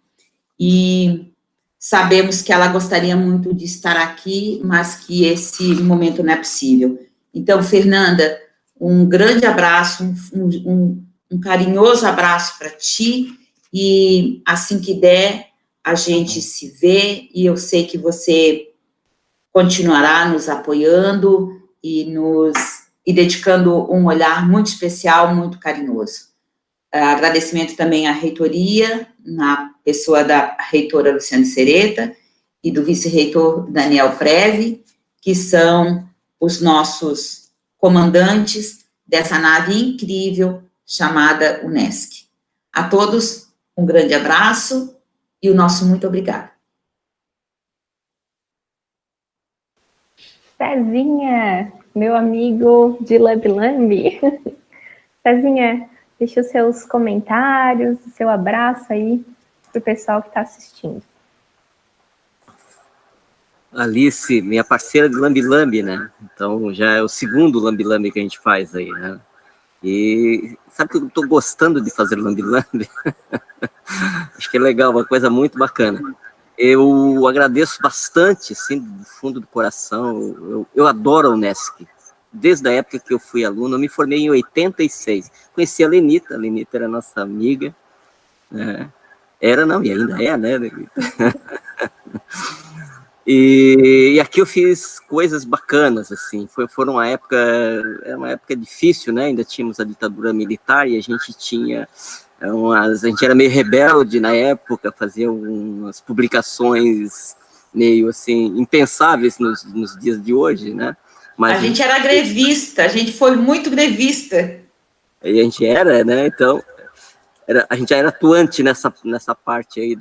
e sabemos que ela gostaria muito de estar aqui, mas que esse momento não é possível. Então, Fernanda, um grande abraço, um carinhoso abraço para ti, e assim que der, a gente se vê, e eu sei que você continuará nos apoiando e dedicando um olhar muito especial, muito carinhoso. Agradecimento também à reitoria, na pessoa da reitora Luciane Sereta e do vice-reitor Daniel Preve, que são os nossos comandantes dessa nave incrível chamada UNESCO. A todos, um grande abraço e o nosso muito obrigado. Cezinha, meu amigo de Lambi. Cezinha, deixa os seus comentários, o seu abraço aí para o pessoal que está assistindo. Alice, minha parceira de Lambi, né? Então, já é o segundo Lambi que a gente faz aí, né? E sabe que eu estou gostando de fazer Lambi? Acho que é legal, uma coisa muito bacana. Eu agradeço bastante, assim, do fundo do coração. Eu adoro a UNESCO. Desde a época que eu fui aluno, eu me formei em 86. Conheci a Lenita era nossa amiga. Né? Era, não, e ainda é, né, Lenita? E aqui eu fiz coisas bacanas, assim. Foi uma época difícil, né? Ainda tínhamos a ditadura militar e a gente era meio rebelde na época, fazia umas publicações meio, assim, impensáveis nos dias de hoje, né? Mas a gente era grevista, a gente foi muito grevista. A gente era, né? Então, a gente já era atuante nessa parte aí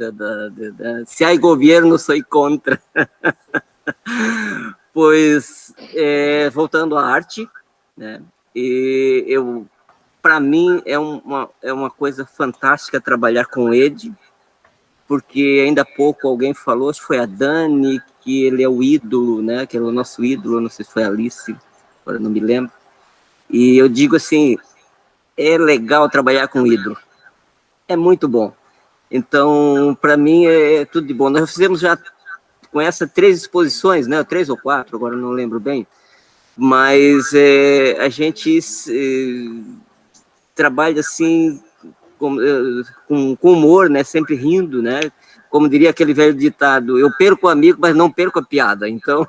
se há governo, sou contra. Pois, voltando à arte, né? E para mim, é uma coisa fantástica trabalhar com o Ed, porque ainda há pouco alguém falou, acho que foi a Dani, que ele é o ídolo, né? Que é o nosso ídolo, não sei se foi a Alice, agora não me lembro. E eu digo assim, é legal trabalhar com ídolo. É muito bom. Então, para mim, é tudo de bom. Nós fizemos já com essa 3 exposições, né? 3 ou 4, agora não lembro bem. Mas a gente trabalha assim, com humor, né? Sempre rindo, né? Como diria aquele velho ditado, eu perco o amigo, mas não perco a piada. Então,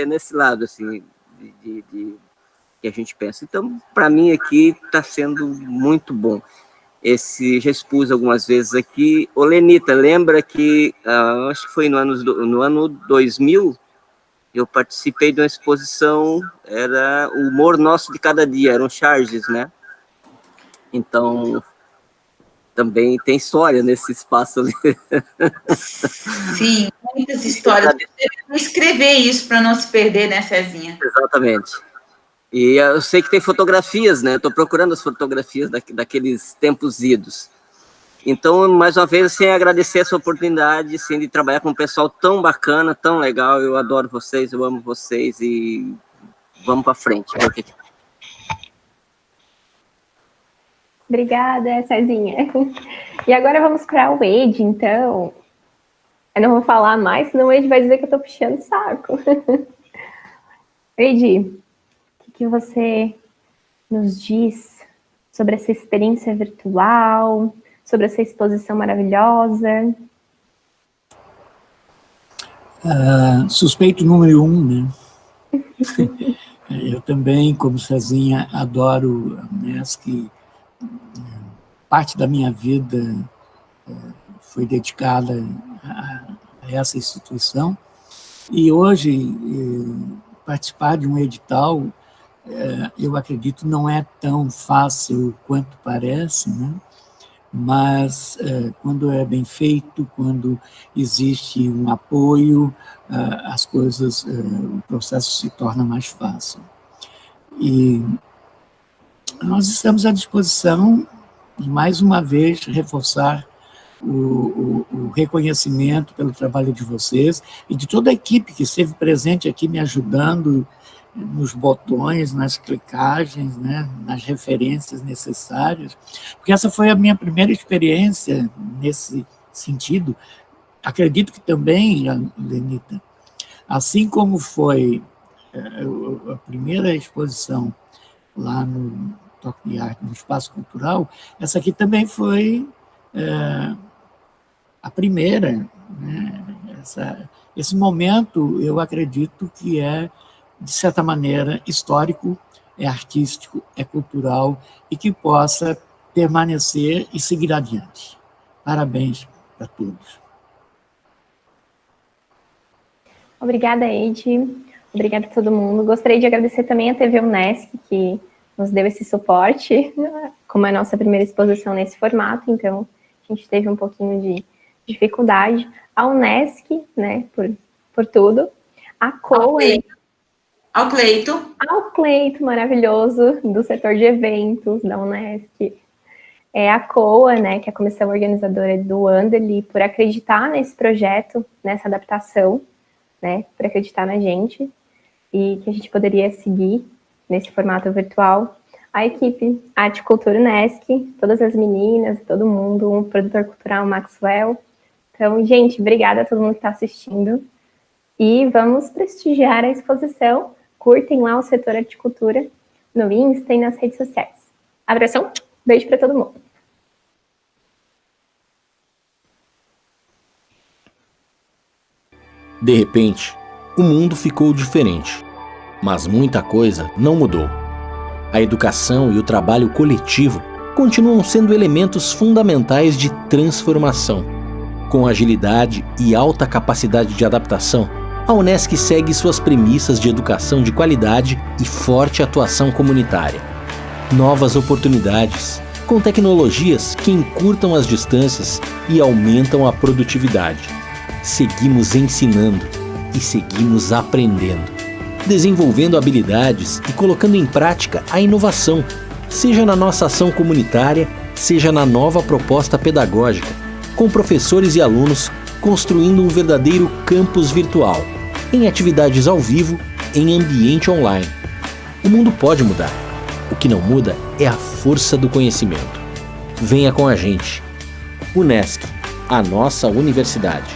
nesse lado, assim, que a gente pensa. Então, para mim aqui está sendo muito bom. Já expus algumas vezes aqui. Ô, Lenita, lembra que, acho que foi no ano 2000, eu participei de uma exposição, era o Humor Nosso de Cada Dia, eram charges, né? Então, também tem história nesse espaço ali. Sim, muitas histórias. Vou escrever isso para não se perder, né, Cezinha? Exatamente. E eu sei que tem fotografias, né? Estou procurando as fotografias daqueles tempos idos. Então, mais uma vez, assim, agradecer essa oportunidade, assim, de trabalhar com um pessoal tão bacana, tão legal. Eu adoro vocês, eu amo vocês e vamos para frente. Obrigada, Cezinha. E agora vamos para o Ed, então. Eu não vou falar mais, senão o Ed vai dizer que eu estou puxando saco. Ed, o que você nos diz sobre essa experiência virtual, sobre essa exposição maravilhosa? Suspeito número 1, né? Eu também, como Cezinha, adoro a Unesc. Parte da minha vida foi dedicada a essa instituição. E hoje, participar de um edital, eu acredito, não é tão fácil quanto parece, né? Mas quando é bem feito, quando existe um apoio, as coisas, o processo se torna mais fácil. E nós estamos à disposição de, mais uma vez, reforçar o reconhecimento pelo trabalho de vocês e de toda a equipe que esteve presente aqui me ajudando nos botões, nas clicagens, né, nas referências necessárias, porque essa foi a minha primeira experiência nesse sentido. Acredito que também, Lenita, assim como foi a primeira exposição lá no Toque de Arte, no Espaço Cultural, essa aqui também foi a primeira, né? Esse momento, eu acredito que é, de certa maneira, histórico, é artístico, é cultural, e que possa permanecer e seguir adiante. Parabéns para todos. Obrigada, Eide. Obrigada a todo mundo. Gostaria de agradecer também a TV Unesc, que nos deu esse suporte, como é a nossa primeira exposição nesse formato, então a gente teve um pouquinho de dificuldade. A Unesc, né, por tudo. A COA... Ao Cleito. Ao Cleito, maravilhoso, do setor de eventos da Unesc. A COA, né, que é a comissão organizadora do Anderli, por acreditar nesse projeto, nessa adaptação, né, por acreditar na gente, e que a gente poderia seguir nesse formato virtual. A equipe Arte Cultura Unesc, todas as meninas, todo mundo, o produtor cultural Maxwell. Então, gente, obrigada a todo mundo que está assistindo. E vamos prestigiar a exposição. Curtem lá o setor Arte Cultura no Insta e nas redes sociais. Abração, beijo para todo mundo. De repente, o mundo ficou diferente, mas muita coisa não mudou. A educação e o trabalho coletivo continuam sendo elementos fundamentais de transformação. Com agilidade e alta capacidade de adaptação, a Unesc segue suas premissas de educação de qualidade e forte atuação comunitária. Novas oportunidades, com tecnologias que encurtam as distâncias e aumentam a produtividade. Seguimos ensinando e seguimos aprendendo, desenvolvendo habilidades e colocando em prática a inovação, seja na nossa ação comunitária, seja na nova proposta pedagógica, com professores e alunos construindo um verdadeiro campus virtual, em atividades ao vivo, em ambiente online. O mundo pode mudar. O que não muda é a força do conhecimento. Venha com a gente. Unesc, a nossa universidade.